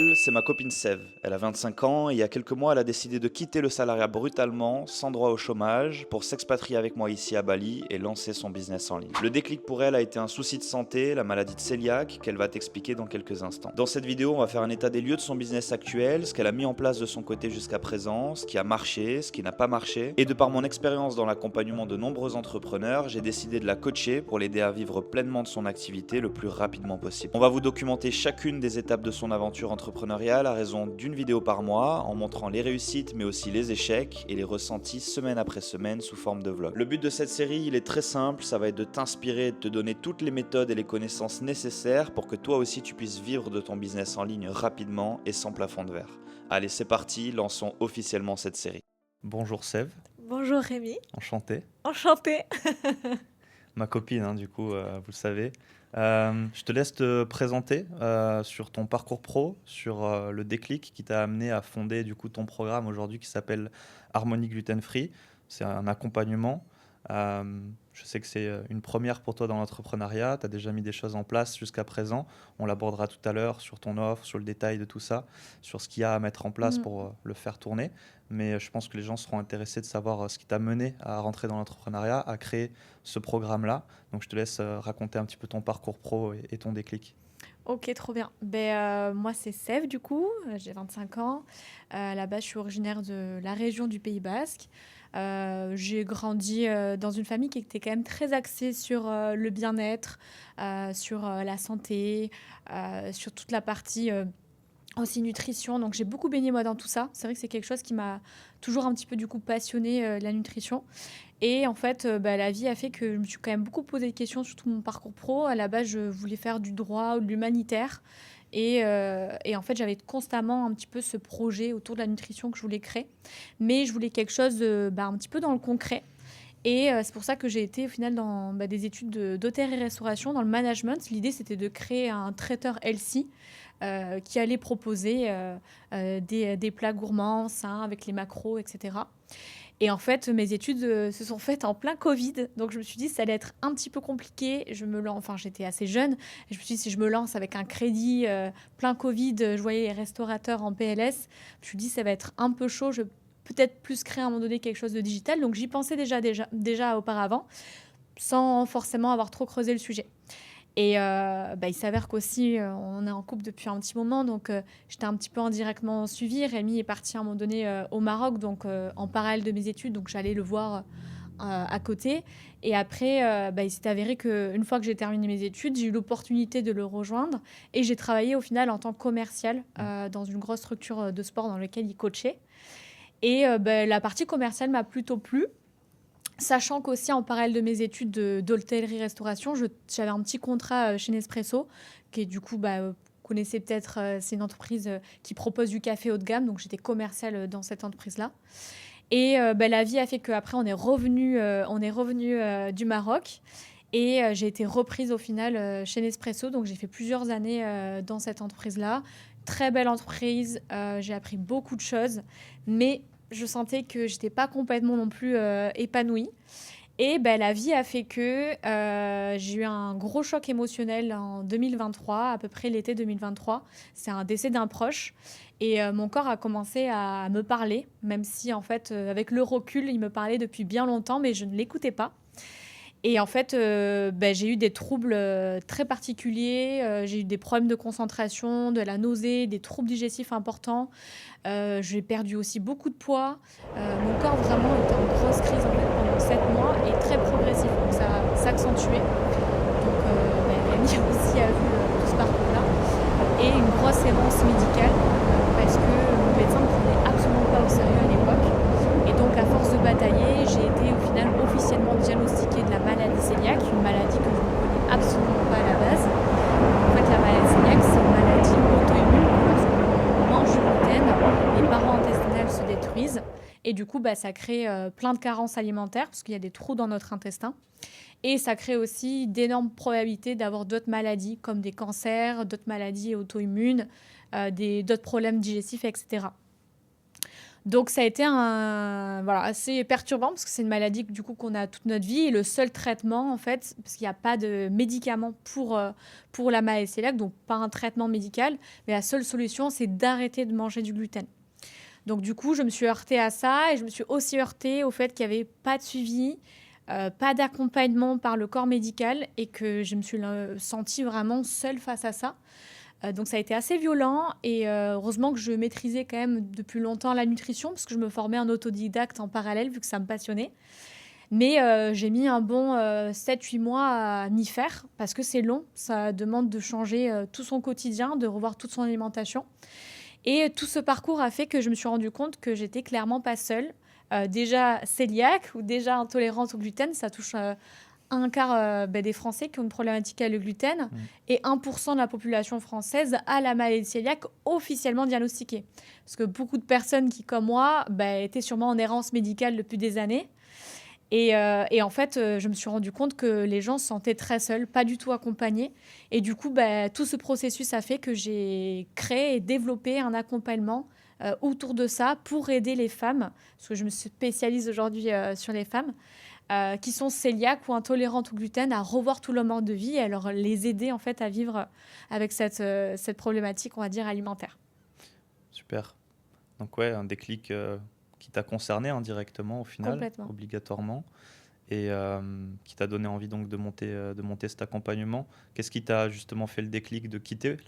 Elle, c'est ma copine Sève. Elle a 25 ans et il y a quelques mois, elle a décidé de quitter le salariat brutalement, sans droit au chômage, pour s'expatrier avec moi ici à Bali et lancer son business en ligne. Le déclic pour elle a été un souci de santé, la maladie de cœliaque, qu'elle va t'expliquer dans quelques instants. Dans cette vidéo, on va faire un état des lieux de son business actuel, ce qu'elle a mis en place de son côté jusqu'à présent, ce qui a marché, ce qui n'a pas marché. Et de par mon expérience dans l'accompagnement de nombreux entrepreneurs, j'ai décidé de la coacher pour l'aider à vivre pleinement de son activité le plus rapidement possible. On va vous documenter chacune des étapes de son aventure entrepreneuriale à raison d'une vidéo par mois, en montrant les réussites mais aussi les échecs et les ressentis semaine après semaine sous forme de vlog. Le but de cette série, il est très simple, ça va être de t'inspirer et de te donner toutes les méthodes et les connaissances nécessaires pour que toi aussi tu puisses vivre de ton business en ligne rapidement et sans plafond de verre. Allez, c'est parti, lançons officiellement cette série. Bonjour Sève, Bonjour Rémi, enchanté. enchantée. Ma copine, du coup, vous le savez. Je te laisse te présenter sur ton parcours pro, sur le déclic qui t'a amené à fonder du coup ton programme aujourd'hui qui s'appelle Harmonie Gluten Free. C'est un accompagnement. Je sais que c'est une première pour toi dans l'entrepreneuriat. Tu as déjà mis des choses en place jusqu'à présent. On l'abordera tout à l'heure sur ton offre, sur le détail de tout ça, sur ce qu'il y a à mettre en place Mm. pour le faire tourner. Mais je pense que les gens seront intéressés de savoir ce qui t'a mené à rentrer dans l'entrepreneuriat, à créer ce programme-là. Donc je te laisse raconter un petit peu ton parcours pro et ton déclic. Ok, trop bien. Moi, c'est Sève, du coup, j'ai 25 ans. À la base, je suis originaire de la région du Pays Basque. J'ai grandi dans une famille qui était quand même très axée sur le bien-être, sur la santé, sur toute la partie aussi nutrition. Donc, j'ai beaucoup baigné moi dans tout ça. C'est vrai que c'est quelque chose qui m'a toujours un petit peu du coup passionnée, la nutrition. Et en fait, la vie a fait que je me suis quand même beaucoup posé de questions sur tout mon parcours pro. À la base, je voulais faire du droit ou de l'humanitaire. Et en fait, j'avais constamment un petit peu ce projet autour de la nutrition que je voulais créer. Mais je voulais quelque chose un petit peu dans le concret. Et c'est pour ça que j'ai été au final dans des études d'hôtellerie et restauration, dans le management. L'idée, c'était de créer un traiteur healthy qui allait proposer des plats gourmands, sains, avec les macros, etc. Et en fait, mes études se sont faites en plein Covid. Donc, je me suis dit, ça allait être un petit peu compliqué. Enfin, j'étais assez jeune. Et je me suis dit, si je me lance avec un crédit plein Covid, je voyais les restaurateurs en PLS. Je me suis dit, ça va être un peu chaud. Je vais peut-être plus créer à un moment donné quelque chose de digital. Donc, j'y pensais déjà auparavant, sans forcément avoir trop creusé le sujet. Et il s'avère qu'aussi, on est en couple depuis un petit moment, donc j'étais un petit peu indirectement suivie. Rémi est parti à un moment donné au Maroc, donc en parallèle de mes études, donc j'allais le voir à côté. Et après, il s'est avéré qu'une fois que j'ai terminé mes études, j'ai eu l'opportunité de le rejoindre. Et j'ai travaillé au final en tant que commercial dans une grosse structure de sport dans laquelle il coachait. Et la partie commerciale m'a plutôt plu. Sachant qu'aussi en parallèle de mes études d'hôtellerie-restauration, j'avais un petit contrat chez Nespresso, qui est du coup, vous connaissez peut-être, c'est une entreprise qui propose du café haut de gamme, donc j'étais commerciale dans cette entreprise-là. Et la vie a fait qu'après, on est revenu du Maroc. Et j'ai été reprise au final chez Nespresso, donc j'ai fait plusieurs années dans cette entreprise-là. Très belle entreprise, j'ai appris beaucoup de choses, mais je sentais que j'étais pas complètement non plus épanouie. Et la vie a fait que j'ai eu un gros choc émotionnel en 2023, à peu près l'été 2023. C'est un décès d'un proche. Et mon corps a commencé à me parler, même si en fait, avec le recul, il me parlait depuis bien longtemps, mais je ne l'écoutais pas. Et en fait, j'ai eu des troubles très particuliers. J'ai eu des problèmes de concentration, de la nausée, des troubles digestifs importants. J'ai perdu aussi beaucoup de poids. Mon corps vraiment était en grosse crise en fait, pendant 7 mois et très progressif. Donc ça s'accentuait. Donc Rémi aussi a vu tout ce parcours-là. Et une grosse errance médicale parce que mon médecin ne me prenait absolument pas au sérieux à l'époque. Et donc, à force de batailler, j'ai été au final officiellement diagnostiquée de la maladie cœliaque, une maladie que je ne connais absolument pas à la base. En fait, la maladie cœliaque, c'est une maladie auto-immune. Lorsqu'on mange du gluten, les parois intestinales se détruisent. Et du coup, ça crée plein de carences alimentaires parce qu'il y a des trous dans notre intestin. Et ça crée aussi d'énormes probabilités d'avoir d'autres maladies comme des cancers, d'autres maladies auto-immunes, d'autres problèmes digestifs, etc. Donc ça a été assez perturbant parce que c'est une maladie du coup qu'on a toute notre vie et le seul traitement en fait, parce qu'il n'y a pas de médicament pour la maladie cœliaque, donc pas un traitement médical, mais la seule solution c'est d'arrêter de manger du gluten. Donc du coup je me suis heurtée à ça et je me suis aussi heurtée au fait qu'il n'y avait pas de suivi, pas d'accompagnement par le corps médical et que je me suis sentie vraiment seule face à ça. Donc ça a été assez violent et heureusement que je maîtrisais quand même depuis longtemps la nutrition parce que je me formais en autodidacte en parallèle vu que ça me passionnait. Mais j'ai mis un bon 7-8 mois à m'y faire parce que c'est long, ça demande de changer tout son quotidien, de revoir toute son alimentation. Et tout ce parcours a fait que je me suis rendu compte que j'étais clairement pas seule. Déjà cœliaque ou déjà intolérante au gluten, ça touche un quart des Français qui ont une problématique avec le gluten et 1% de la population française a la maladie cœliaque officiellement diagnostiquée. Parce que beaucoup de personnes qui, comme moi, étaient sûrement en errance médicale depuis des années. Et en fait, je me suis rendu compte que les gens se sentaient très seuls, pas du tout accompagnés. Et du coup, tout ce processus a fait que j'ai créé et développé un accompagnement autour de ça pour aider les femmes, parce que je me spécialise aujourd'hui sur les femmes, qui sont cœliaques ou intolérantes au gluten, à revoir tout leur mode de vie et à les aider en fait à vivre avec cette problématique, on va dire, alimentaire. Super. Donc ouais, un déclic qui t'a concerné indirectement au final, Complètement. obligatoirement, et qui t'a donné envie donc de monter cet accompagnement. Qu'est-ce qui t'a justement fait le déclic de quitter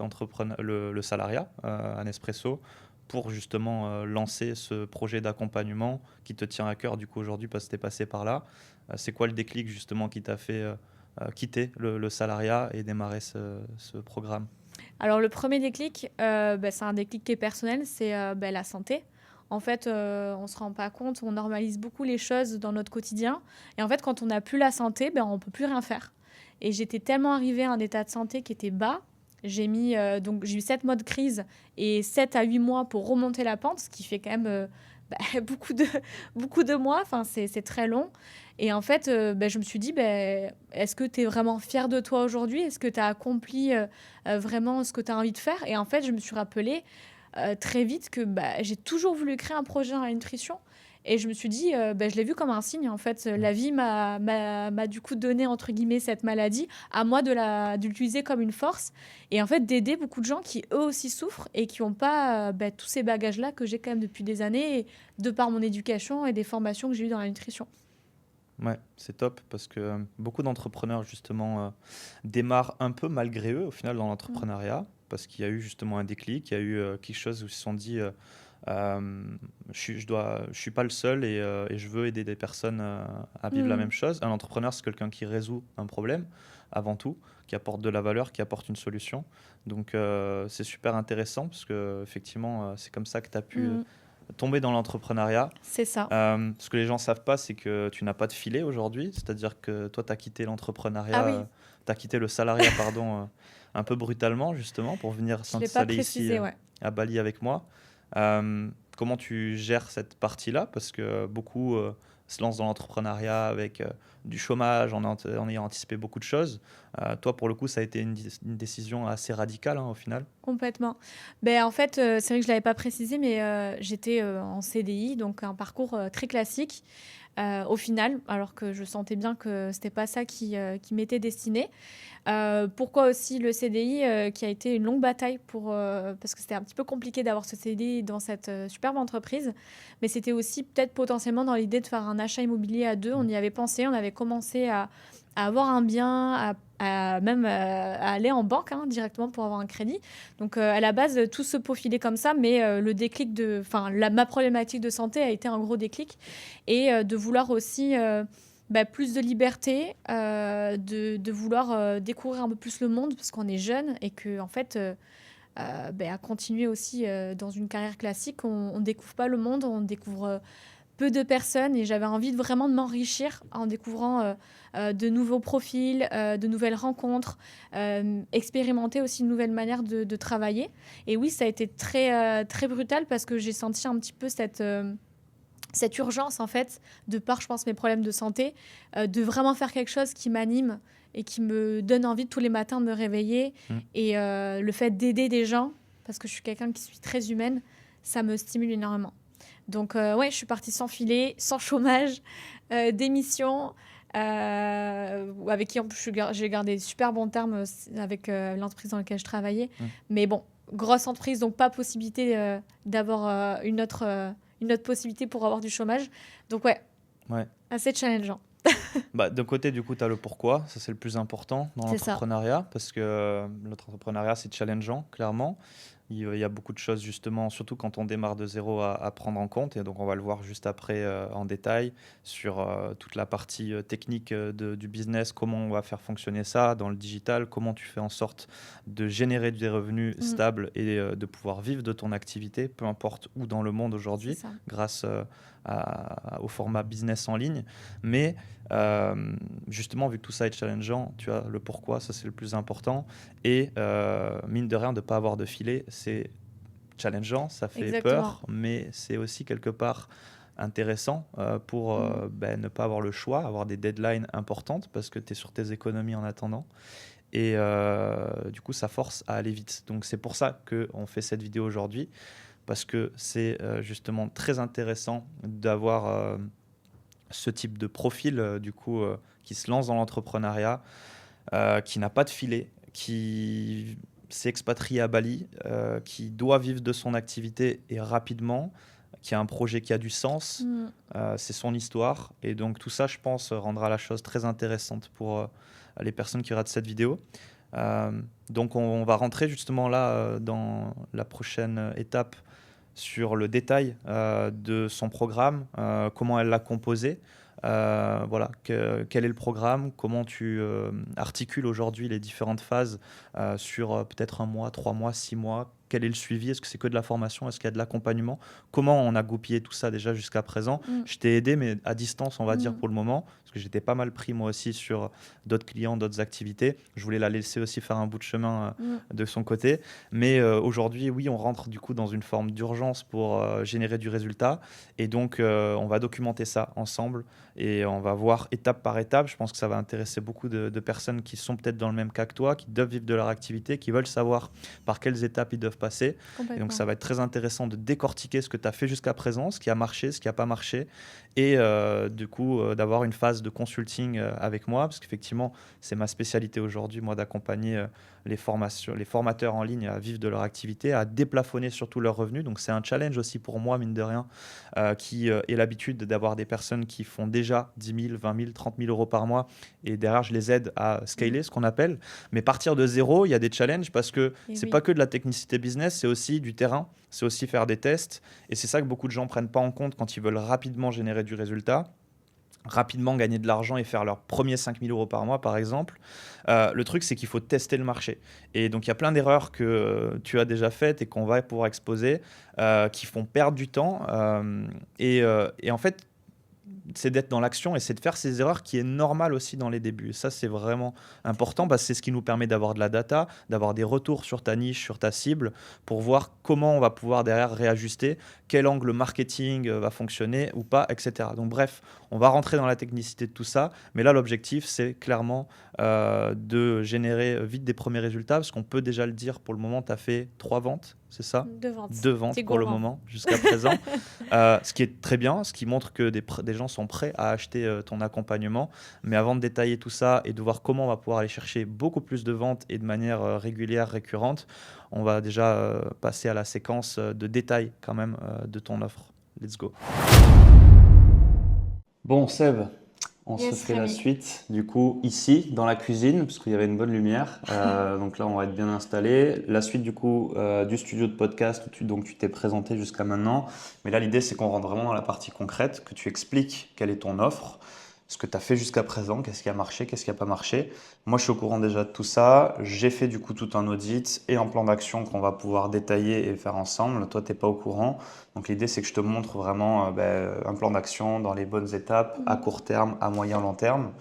le salariat à Nespresso pour justement lancer ce projet d'accompagnement qui te tient à cœur du coup aujourd'hui parce que tu es passé par là? C'est quoi le déclic justement qui t'a fait quitter le salariat et démarrer ce programme? Alors le premier déclic, c'est un déclic qui est personnel, c'est la santé. En fait, on ne se rend pas compte, on normalise beaucoup les choses dans notre quotidien. Et en fait, quand on n'a plus la santé, on ne peut plus rien faire. Et j'étais tellement arrivée à un état de santé qui était bas. J'ai eu 7 mois de crise et 7 à 8 mois pour remonter la pente, ce qui fait quand même beaucoup de mois. Enfin, c'est très long. Et en fait, je me suis dit, est-ce que tu es vraiment fière de toi aujourd'hui? Est-ce que tu as accompli vraiment ce que tu as envie de faire? Et en fait, je me suis rappelé très vite que j'ai toujours voulu créer un projet dans la nutrition. Et je me suis dit, je l'ai vu comme un signe. En fait, la vie m'a du coup donné, entre guillemets, cette maladie. À moi de l'utiliser comme une force. Et en fait, d'aider beaucoup de gens qui, eux aussi, souffrent et qui n'ont pas tous ces bagages-là que j'ai quand même depuis des années, de par mon éducation et des formations que j'ai eues dans la nutrition. Ouais, c'est top parce que beaucoup d'entrepreneurs justement démarrent un peu malgré eux au final dans l'entrepreneuriat parce qu'il y a eu justement un déclic, il y a eu quelque chose où ils se sont dit je suis pas le seul et je veux aider des personnes à vivre la même chose. Un entrepreneur, c'est quelqu'un qui résout un problème avant tout, qui apporte de la valeur, qui apporte une solution. Donc c'est super intéressant parce que effectivement c'est comme ça que tu as pu tomber dans l'entrepreneuriat. C'est ça. Ce que les gens ne savent pas, c'est que tu n'as pas de filet aujourd'hui. C'est-à-dire que toi, tu as quitté l'entrepreneuriat, Ah oui. tu as quitté le salariat, pardon, un peu brutalement, justement, pour venir Je ne l'ai pas s'installer précisé, ici ouais. à Bali avec moi. Comment tu gères cette partie-là? Parce que beaucoup se lancent dans l'entrepreneuriat avec du chômage, en ayant anticipé beaucoup de choses. Toi, pour le coup, ça a été une décision assez radicale, hein, au final. Complètement. En fait, c'est vrai que je ne l'avais pas précisé, mais j'étais en CDI, donc un parcours très classique. Au final, alors que je sentais bien que c'était pas ça qui m'était destiné. Pourquoi aussi le CDI qui a été une longue bataille parce que c'était un petit peu compliqué d'avoir ce CDI dans cette superbe entreprise, mais c'était aussi peut-être potentiellement dans l'idée de faire un achat immobilier à deux. On y avait pensé, on avait commencé à avoir un bien, à aller en banque directement pour avoir un crédit. Donc à la base, tout se peaufilait comme ça, mais le déclic ma problématique de santé a été un gros déclic et de vouloir aussi plus de liberté, de vouloir découvrir un peu plus le monde parce qu'on est jeune et que en fait, à continuer aussi dans une carrière classique, on ne découvre pas le monde, on découvre peu de personnes et j'avais envie vraiment de m'enrichir en découvrant de nouveaux profils, de nouvelles rencontres, expérimenter aussi une nouvelle manière de travailler. Et oui, ça a été très, très brutal parce que j'ai senti un petit peu cette urgence, en fait, de par, je pense, mes problèmes de santé, de vraiment faire quelque chose qui m'anime et qui me donne envie tous les matins de me réveiller. Et le fait d'aider des gens, parce que je suis quelqu'un qui suis très humaine, ça me stimule énormément. Donc, ouais, je suis partie sans filet, sans chômage, démission, avec qui en plus j'ai gardé de super bons termes avec l'entreprise dans laquelle je travaillais. Mm. Mais bon, grosse entreprise, donc pas possibilité d'avoir une autre possibilité pour avoir du chômage. Donc, ouais, Ouais. assez challengeant. Bah, d'un côté, du coup, tu as le pourquoi, ça c'est le plus important dans C'est ça. l'entrepreneuriat, parce que l'entrepreneuriat c'est challengeant, clairement. Il y a beaucoup de choses, justement, surtout quand on démarre de zéro, à prendre en compte. Et donc, on va le voir juste après en détail sur toute la partie technique du business, comment on va faire fonctionner ça dans le digital, comment tu fais en sorte de générer des revenus stables et de pouvoir vivre de ton activité, peu importe où dans le monde aujourd'hui, C'est ça. grâce au format business en ligne. Mais justement, vu que tout ça est challengeant, tu as le pourquoi, ça c'est le plus important. Et mine de rien, de ne pas avoir de filet, c'est challengeant, ça fait Exactement. peur, mais c'est aussi quelque part intéressant pour ne pas avoir le choix, avoir des deadlines importantes parce que tu es sur tes économies en attendant. Et du coup, ça force à aller vite. Donc c'est pour ça qu'on fait cette vidéo aujourd'hui, parce que c'est justement très intéressant d'avoir ce type de profil qui se lance dans l'entrepreneuriat, qui n'a pas de filet, qui s'est expatrié à Bali, qui doit vivre de son activité et rapidement, qui a un projet qui a du sens. C'est son histoire. Et donc tout ça, je pense, rendra la chose très intéressante pour les personnes qui regardent cette vidéo. Donc on va rentrer justement là dans la prochaine étape sur le détail de son programme, comment elle l'a composé. Voilà, quel est le programme, comment tu articules aujourd'hui les différentes phases sur peut-être 1 mois, 3 mois, 6 mois, quel est le suivi, est-ce que c'est que de la formation, est-ce qu'il y a de l'accompagnement, comment on a goupillé tout ça déjà jusqu'à présent. Je t'ai aidé, mais à distance, on va dire pour le moment, parce que j'étais pas mal pris moi aussi sur d'autres clients, d'autres activités. Je voulais la laisser aussi faire un bout de chemin de son côté. Mais aujourd'hui, oui, on rentre du coup dans une forme d'urgence pour générer du résultat. Et donc, on va documenter ça ensemble et on va voir étape par étape. Je pense que ça va intéresser beaucoup de personnes qui sont peut-être dans le même cas que toi, qui doivent vivre de leur activité, qui veulent savoir par quelles étapes ils doivent passer. Et donc, ça va être très intéressant de décortiquer ce que tu as fait jusqu'à présent, ce qui a marché, ce qui n'a pas marché. Et du coup, d'avoir une phase de consulting avec moi, parce qu'effectivement, c'est ma spécialité aujourd'hui, moi, d'accompagner les formateurs en ligne à vivre de leur activité, à déplafonner surtout leurs revenus. Donc c'est un challenge aussi pour moi, mine de rien, qui ai l'habitude d'avoir des personnes qui font déjà 10 000, 20 000, 30 000 euros par mois. Et derrière, je les aide à scaler, ce qu'on appelle. Mais partir de zéro, il y a des challenges parce que c'est pas que de la technicité business, c'est aussi du terrain, c'est aussi faire des tests. Et c'est ça que beaucoup de gens prennent pas en compte quand ils veulent rapidement générer du résultat, rapidement gagner de l'argent et faire leurs premiers 5 000 euros par mois, par exemple. Le truc, c'est qu'il faut tester le marché. Et donc, il y a plein d'erreurs que tu as déjà faites et qu'on va pouvoir exposer, qui font perdre du temps. Et en fait, c'est d'être dans l'action et c'est de faire ces erreurs qui est normal aussi dans les débuts. Ça, c'est vraiment important parce que c'est ce qui nous permet d'avoir de la data, d'avoir des retours sur ta niche, sur ta cible, pour voir comment on va pouvoir derrière réajuster, quel angle marketing va fonctionner ou pas, etc. Donc bref, on va rentrer dans la technicité de tout ça, mais là, l'objectif, c'est clairement de générer vite des premiers résultats parce qu'on peut déjà le dire, pour le moment, tu as fait 3 ventes, c'est ça ? 2 ventes. 2 ventes pour le moment, jusqu'à présent. Ce qui est très bien, ce qui montre que des gens sont prêts à acheter ton accompagnement. Mais avant de détailler tout ça et de voir comment on va pouvoir aller chercher beaucoup plus de ventes et de manière régulière, récurrente, on va déjà passer à la séquence de détail quand même de ton offre. Let's go. Bon, Seb, on se fait la suite, du coup, ici, dans la cuisine, parce qu'il y avait une bonne lumière. Donc là, on va être bien installé. La suite, du coup, du studio de podcast, où tu t'es présenté jusqu'à maintenant. Mais là, l'idée, c'est qu'on rentre vraiment dans la partie concrète, que tu expliques quelle est ton offre, ce que tu as fait jusqu'à présent, qu'est-ce qui a marché, qu'est-ce qui n'a pas marché. Moi, je suis au courant déjà de tout ça. J'ai fait, du coup, tout un audit et un plan d'action qu'on va pouvoir détailler et faire ensemble. Toi, tu n'es pas au courant. Donc l'idée, c'est que je te montre vraiment un plan d'action dans les bonnes étapes, à court terme, à moyen, long terme,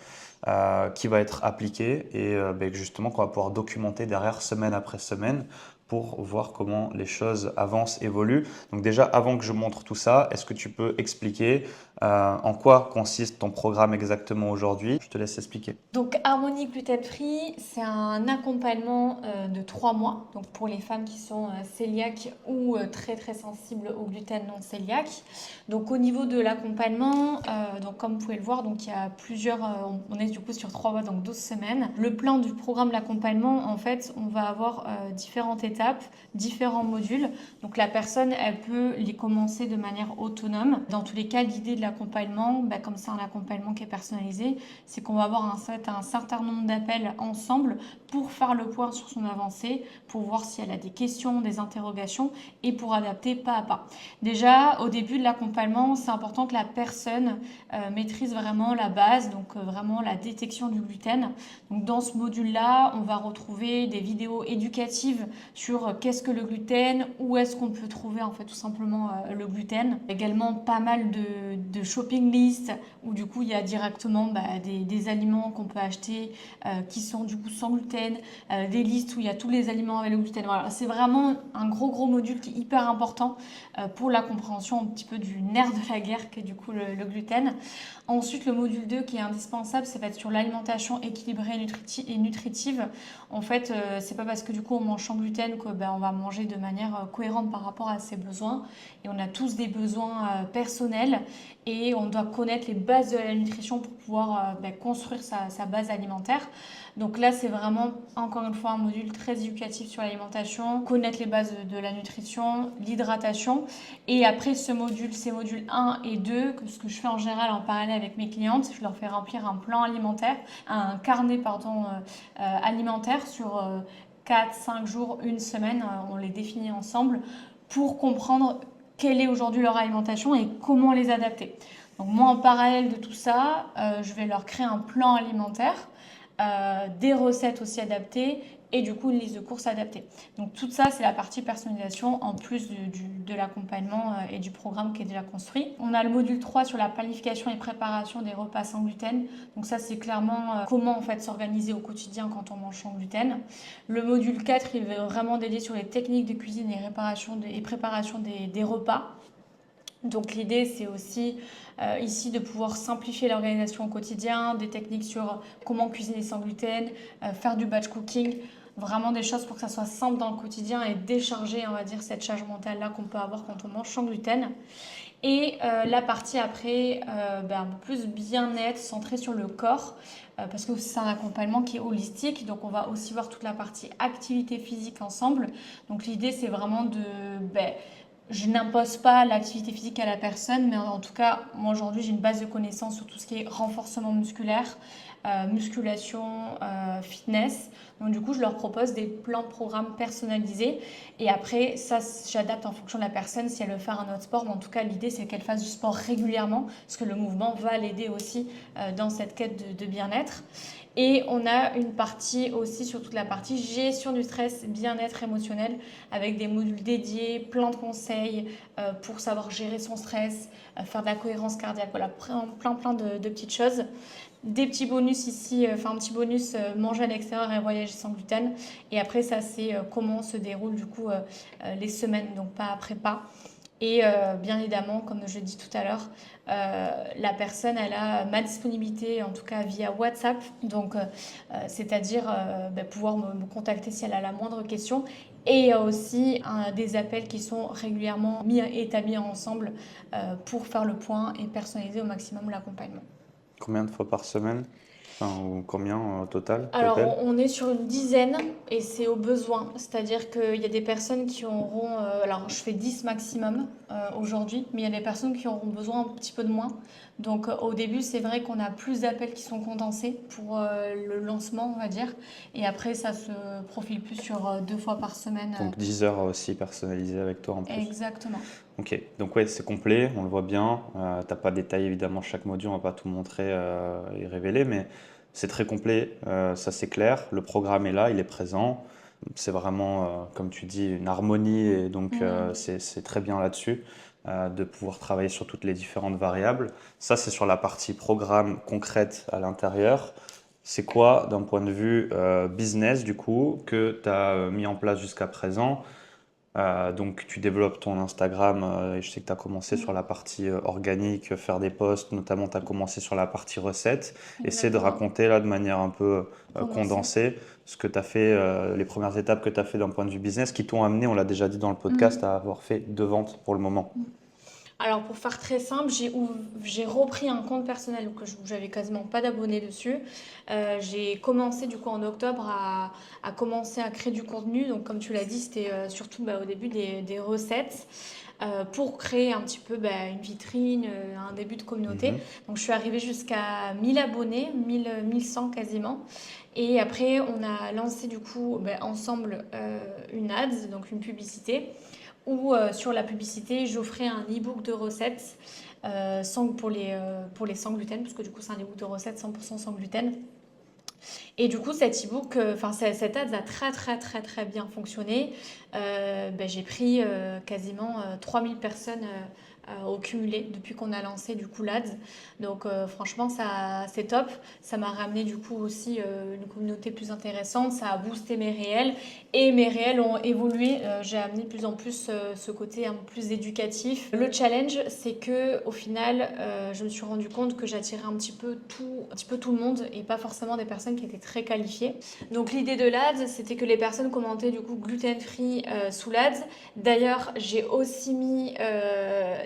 qui va être appliqué et justement qu'on va pouvoir documenter derrière semaine après semaine pour voir comment les choses avancent, évoluent. Donc déjà, avant que je montre tout ça, est-ce que tu peux expliquer En quoi consiste ton programme exactement aujourd'hui? Je te laisse expliquer. Donc, Harmonie Gluten Free, c'est un accompagnement de 3 mois. Donc, pour les femmes qui sont cœliaques ou très très sensibles au gluten non cœliaque. Donc, au niveau de l'accompagnement, donc comme vous pouvez le voir, donc il y a plusieurs. On est du coup sur 3 mois, donc 12 semaines. Le plan du programme d'accompagnement, en fait, on va avoir différentes étapes, différents modules. Donc, la personne, elle peut les commencer de manière autonome. Dans tous les cas, l'idée de l'accompagnement, comme c'est un accompagnement qui est personnalisé, c'est qu'on va avoir un certain nombre d'appels ensemble pour faire le point sur son avancée, pour voir si elle a des questions, des interrogations et pour adapter pas à pas. Déjà, au début de l'accompagnement, c'est important que la personne maîtrise vraiment la base, donc vraiment la détection du gluten. Donc dans ce module-là, on va retrouver des vidéos éducatives sur qu'est-ce que le gluten, où est-ce qu'on peut trouver en fait tout simplement le gluten. Également pas mal de shopping list où du coup il y a directement des aliments qu'on peut acheter qui sont du coup sans gluten, des listes où il y a tous les aliments avec le gluten. Voilà, c'est vraiment un gros module qui est hyper important pour la compréhension un petit peu du nerf de la guerre qui est du coup le gluten. Ensuite, le module 2 qui est indispensable, ça va être sur l'alimentation équilibrée et nutritive. En fait, c'est pas parce que du coup on mange sans gluten que on va manger de manière cohérente par rapport à ses besoins. Et on a tous des besoins personnels et on doit connaître les bases de la nutrition pour pouvoir construire sa base alimentaire. Donc là, c'est vraiment, encore une fois, un module très éducatif sur l'alimentation, connaître les bases de la nutrition, l'hydratation. Et après ces modules 1 et 2, ce que je fais en général en parallèle avec mes clientes, je leur fais remplir un plan alimentaire, un carnet alimentaire sur 4, 5 jours, une semaine, on les définit ensemble pour comprendre quelle est aujourd'hui leur alimentation et comment les adapter. Donc moi, en parallèle de tout ça, je vais leur créer un plan alimentaire, des recettes aussi adaptées et du coup une liste de courses adaptée. Donc tout ça, c'est la partie personnalisation en plus de l'accompagnement et du programme qui est déjà construit. On a le module 3 sur la planification et préparation des repas sans gluten. Donc ça, c'est clairement comment en fait s'organiser au quotidien quand on mange sans gluten. Le module 4, il va vraiment dédié sur les techniques de cuisine et préparation des repas. Donc l'idée, c'est aussi ici de pouvoir simplifier l'organisation au quotidien, des techniques sur comment cuisiner sans gluten, faire du batch cooking, vraiment des choses pour que ça soit simple dans le quotidien et décharger, on va dire, cette charge mentale-là qu'on peut avoir quand on mange sans gluten. Et la partie après, un peu plus bien-être, centrée sur le corps, parce que c'est un accompagnement qui est holistique, donc on va aussi voir toute la partie activité physique ensemble. Donc l'idée, c'est vraiment je n'impose pas l'activité physique à la personne, mais en tout cas, moi aujourd'hui, j'ai une base de connaissances sur tout ce qui est renforcement musculaire, musculation, fitness. Donc du coup, je leur propose des plans de programme personnalisés. Et après, ça, j'adapte en fonction de la personne si elle veut faire un autre sport. Mais en tout cas, l'idée, c'est qu'elle fasse du sport régulièrement, parce que le mouvement va l'aider aussi dans cette quête de bien-être. Et on a une partie aussi sur toute la partie gestion du stress, bien-être émotionnel, avec des modules dédiés, plein de conseils pour savoir gérer son stress, faire de la cohérence cardiaque, voilà, plein de petites choses. Des petits bonus ici, un petit bonus manger à l'extérieur et voyager sans gluten. Et après, ça, c'est comment se déroulent du coup les semaines, donc pas après pas. Et bien évidemment, comme je l'ai dit tout à l'heure, la personne, elle a ma disponibilité, en tout cas via WhatsApp, donc c'est-à-dire pouvoir me contacter si elle a la moindre question. Et il y a aussi des appels qui sont régulièrement établis ensemble pour faire le point et personnaliser au maximum l'accompagnement. Combien de fois par semaine? Enfin, ou combien au total Alors, t'appelles? on est sur une dizaine et c'est au besoin. C'est-à-dire qu'il y a des personnes qui auront. Alors, je fais 10 maximum aujourd'hui, mais il y a des personnes qui auront besoin un petit peu de moins. Donc, au début, c'est vrai qu'on a plus d'appels qui sont condensés pour le lancement, on va dire. Et après, ça se profile plus sur 2 fois par semaine. Donc 10 heures aussi personnalisées avec toi en plus. Exactement. Ok, donc ouais, c'est complet, on le voit bien. T'as pas détaillé évidemment chaque module, on va pas tout montrer et révéler, mais c'est très complet, ça c'est clair. Le programme est là, il est présent. C'est vraiment, comme tu dis, une harmonie et donc c'est très bien là-dessus de pouvoir travailler sur toutes les différentes variables. Ça, c'est sur la partie programme concrète à l'intérieur. C'est quoi, d'un point de vue business, du coup, que tu as mis en place jusqu'à présent? Donc tu développes ton Instagram et je sais que tu as commencé sur la partie organique, faire des posts, notamment tu as commencé sur la partie recettes. Essaie de Exactement. raconter là de manière un peu Condensé. condensée ce que tu as fait, les premières étapes que tu as fait d'un point de vue business qui t'ont amené, on l'a déjà dit dans le podcast, à avoir fait 2 ventes pour le moment. Alors pour faire très simple, j'ai repris un compte personnel où j'avais quasiment pas d'abonnés dessus. J'ai commencé du coup en octobre à commencer à créer du contenu. Donc comme tu l'as dit, c'était surtout au début des recettes pour créer un petit peu une vitrine, un début de communauté. Mhm. Donc je suis arrivée jusqu'à 1000 abonnés, 1100 quasiment. Et après on a lancé du coup ensemble une ads, donc une publicité où sur la publicité, j'offrais un e-book de recettes pour les sans gluten, parce que du coup, c'est un e-book de recettes 100% sans gluten. Et du coup, cet e-book, cette ad a très, très, très, très bien fonctionné. J'ai pris quasiment 3000 personnes au cumulé depuis qu'on a lancé du coup l'ADS. Donc franchement, ça, c'est top. Ça m'a ramené du coup aussi une communauté plus intéressante. Ça a boosté mes réels et mes réels ont évolué. J'ai amené de plus en plus ce côté un peu plus éducatif. Le challenge, c'est que au final, je me suis rendu compte que j'attirais un petit peu tout le monde et pas forcément des personnes qui étaient très qualifiées. Donc l'idée de l'ADS, c'était que les personnes commentaient du coup gluten free sous l'ADS. D'ailleurs, j'ai aussi mis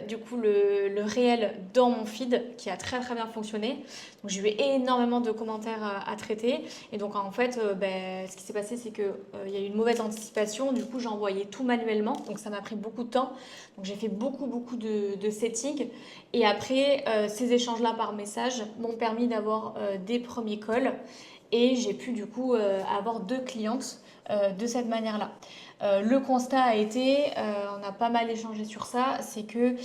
du coup le réel dans mon feed qui a très très bien fonctionné. Donc j'ai eu énormément de commentaires à traiter et donc en fait ce qui s'est passé c'est que il y a eu une mauvaise anticipation, du coup j'ai envoyé tout manuellement donc ça m'a pris beaucoup de temps. Donc j'ai fait beaucoup de settings et après ces échanges là par message m'ont permis d'avoir des premiers calls et j'ai pu du coup avoir 2 clientes de cette manière-là. Le constat a été, on a pas mal échangé sur ça, c'est que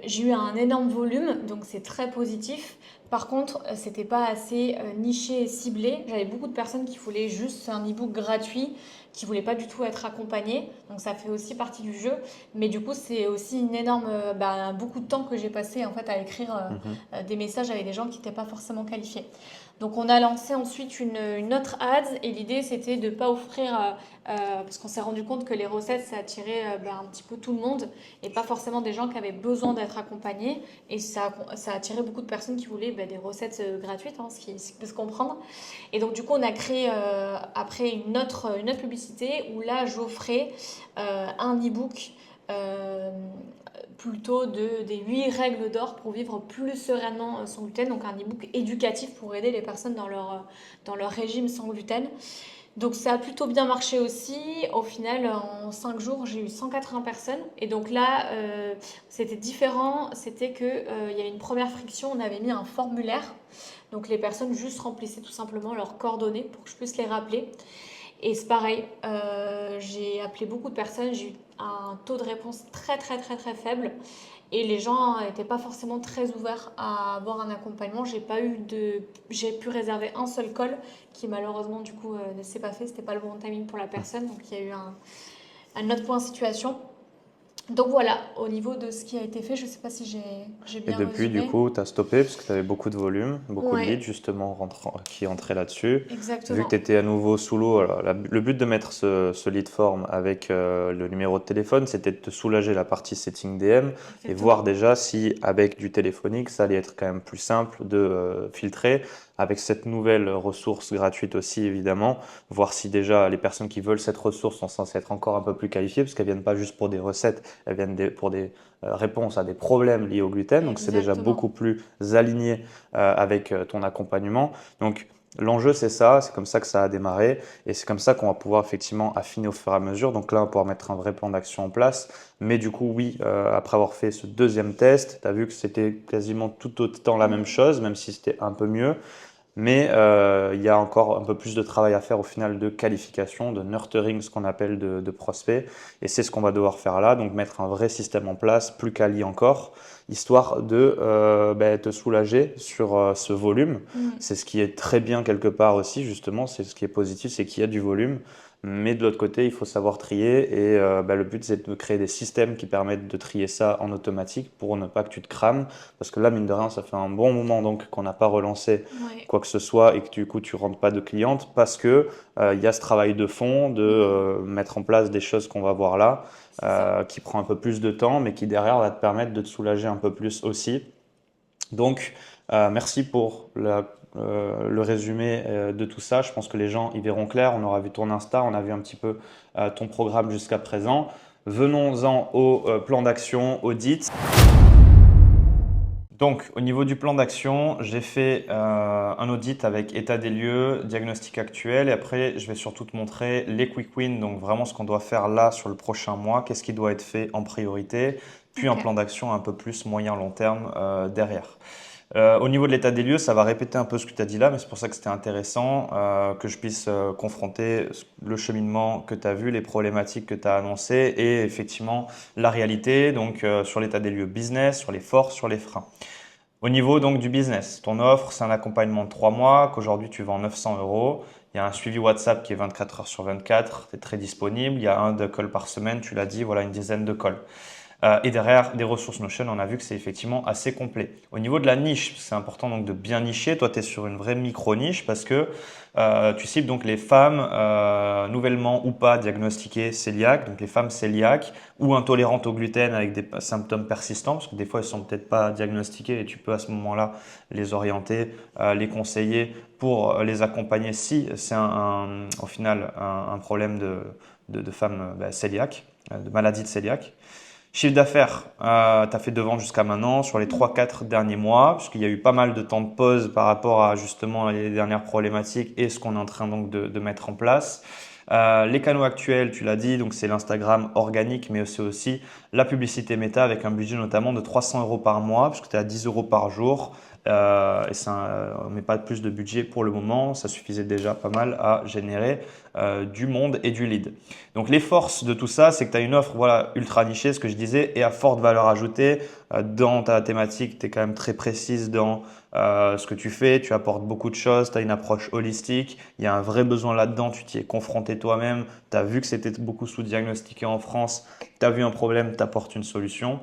j'ai eu un énorme volume, donc c'est très positif. Par contre, c'était pas assez niché et ciblé. J'avais beaucoup de personnes qui voulaient juste un e-book gratuit, qui voulaient pas du tout être accompagnées. Donc ça fait aussi partie du jeu. Mais du coup, c'est aussi une énorme, beaucoup de temps que j'ai passé en fait à écrire Mhm. des messages avec des gens qui n'étaient pas forcément qualifiés. Donc on a lancé ensuite une autre ads et l'idée c'était de ne pas offrir, parce qu'on s'est rendu compte que les recettes ça attirait un petit peu tout le monde et pas forcément des gens qui avaient besoin d'être accompagnés et ça a attiré beaucoup de personnes qui voulaient des recettes gratuites, hein, ce qui peut se comprendre. Et donc du coup on a créé après une autre publicité où là j'offrais un e-book euh, plutôt des 8 règles d'or pour vivre plus sereinement sans gluten, donc un e-book éducatif pour aider les personnes dans leur régime sans gluten. Donc ça a plutôt bien marché aussi. Au final, en 5 jours, j'ai eu 180 personnes. Et donc là, c'était différent. C'était qu'il y avait une première friction, on avait mis un formulaire. Donc les personnes juste remplissaient tout simplement leurs coordonnées pour que je puisse les rappeler. Et c'est pareil, j'ai appelé beaucoup de personnes, j'ai eu un taux de réponse très très très très faible et les gens n'étaient pas forcément très ouverts à avoir un accompagnement. J'ai pu réserver un seul call qui malheureusement du coup ne s'est pas fait, c'était pas le bon timing pour la personne, donc il y a eu un autre point de situation. Donc voilà, au niveau de ce qui a été fait, je ne sais pas si j'ai Et bien depuis, du résumé. coup, tu as stoppé parce que tu avais beaucoup de volume, beaucoup de leads Ouais, justement qui entraient là-dessus. Vu que exactement. tu étais à nouveau sous l'eau, alors, le but de mettre ce lead form avec le numéro de téléphone, c'était de te soulager la partie setting DM et voir Exactement. déjà si avec du téléphonique, ça allait être quand même plus simple de filtrer. Avec cette nouvelle ressource gratuite aussi, évidemment, voir si déjà les personnes qui veulent cette ressource sont censées être encore un peu plus qualifiées parce qu'elles viennent pas juste pour des recettes, elles viennent pour des réponse à des problèmes liés au gluten. Donc, c'est déjà beaucoup Exactement. plus aligné avec ton accompagnement. Donc, l'enjeu, c'est ça. C'est comme ça que ça a démarré. Et c'est comme ça qu'on va pouvoir effectivement affiner au fur et à mesure. Donc là, on va pouvoir mettre un vrai plan d'action en place. Mais du coup, oui, après avoir fait ce deuxième test, tu as vu que c'était quasiment tout autant la même chose, même si c'était un peu mieux. Mais il y a encore un peu plus de travail à faire au final de qualification, de nurturing, ce qu'on appelle de prospect. Et c'est ce qu'on va devoir faire là, donc mettre un vrai système en place, plus quali encore, histoire de te soulager sur ce volume. Mm. C'est ce qui est très bien quelque part aussi, justement, c'est ce qui est positif, c'est qu'il y a du volume. Mais de l'autre côté, il faut savoir trier et le but, c'est de créer des systèmes qui permettent de trier ça en automatique pour ne pas que tu te crames. Parce que là, mine de rien, ça fait un bon moment donc qu'on n'a pas relancé Ouais. quoi que ce soit et que du coup, tu rentres pas de clientes parce que il y a ce travail de fond de mettre en place des choses qu'on va voir là, C'est ça. qui prend un peu plus de temps, mais qui derrière va te permettre de te soulager un peu plus aussi. Donc, merci pour le résumé de tout ça. Je pense que les gens y verront clair. On aura vu ton Insta, on a vu un petit peu ton programme jusqu'à présent. Venons-en au plan d'action, audit. Donc, au niveau du plan d'action, j'ai fait un audit avec état des lieux, diagnostic actuel, et après, je vais surtout te montrer les quick wins, donc vraiment ce qu'on doit faire là sur le prochain mois, qu'est-ce qui doit être fait en priorité, puis un Ok. plan d'action un peu plus moyen-long terme derrière. Au niveau de l'état des lieux, ça va répéter un peu ce que tu as dit là, mais c'est pour ça que c'était intéressant que je puisse confronter le cheminement que tu as vu, les problématiques que tu as annoncées et effectivement la réalité, donc sur l'état des lieux business, sur les forces, sur les freins. Au niveau donc du business, ton offre, c'est un accompagnement de 3 mois qu'aujourd'hui tu vends 900 euros. Il y a un suivi WhatsApp qui est 24 heures sur 24, tu es très disponible. Il y a un de call par semaine, tu l'as dit, voilà une dizaine de calls. Et derrière, des ressources Notion, on a vu que c'est effectivement assez complet. Au niveau de la niche, c'est important donc de bien nicher. Toi, tu es sur une vraie micro-niche parce que tu cibles donc les femmes nouvellement ou pas diagnostiquées cœliaques, donc les femmes cœliaques ou intolérantes au gluten avec des symptômes persistants, parce que des fois, elles ne sont peut-être pas diagnostiquées et tu peux à ce moment-là les orienter, les conseiller pour les accompagner si c'est au final un problème de femmes cœliaques, de maladie de cœliaque. Chiffre d'affaires, tu as fait de ventes jusqu'à maintenant sur les 3-4 derniers mois, puisqu'il y a eu pas mal de temps de pause par rapport à justement les dernières problématiques et ce qu'on est en train donc de mettre en place. Les canaux actuels, tu l'as dit, donc c'est l'Instagram organique, mais c'est aussi la publicité méta avec un budget notamment de 300 euros par mois, puisque tu es à 10 euros par jour. Et on ne met pas plus de budget pour le moment, ça suffisait déjà pas mal à générer du monde et du lead. Donc les forces de tout ça, c'est que tu as une offre voilà, ultra nichée, ce que je disais, et à forte valeur ajoutée. Dans ta thématique, tu es quand même très précise dans ce que tu fais, tu apportes beaucoup de choses, tu as une approche holistique, il y a un vrai besoin là-dedans, tu t'y es confronté toi-même, tu as vu que c'était beaucoup sous-diagnostiqué en France, tu as vu un problème, tu apportes une solution.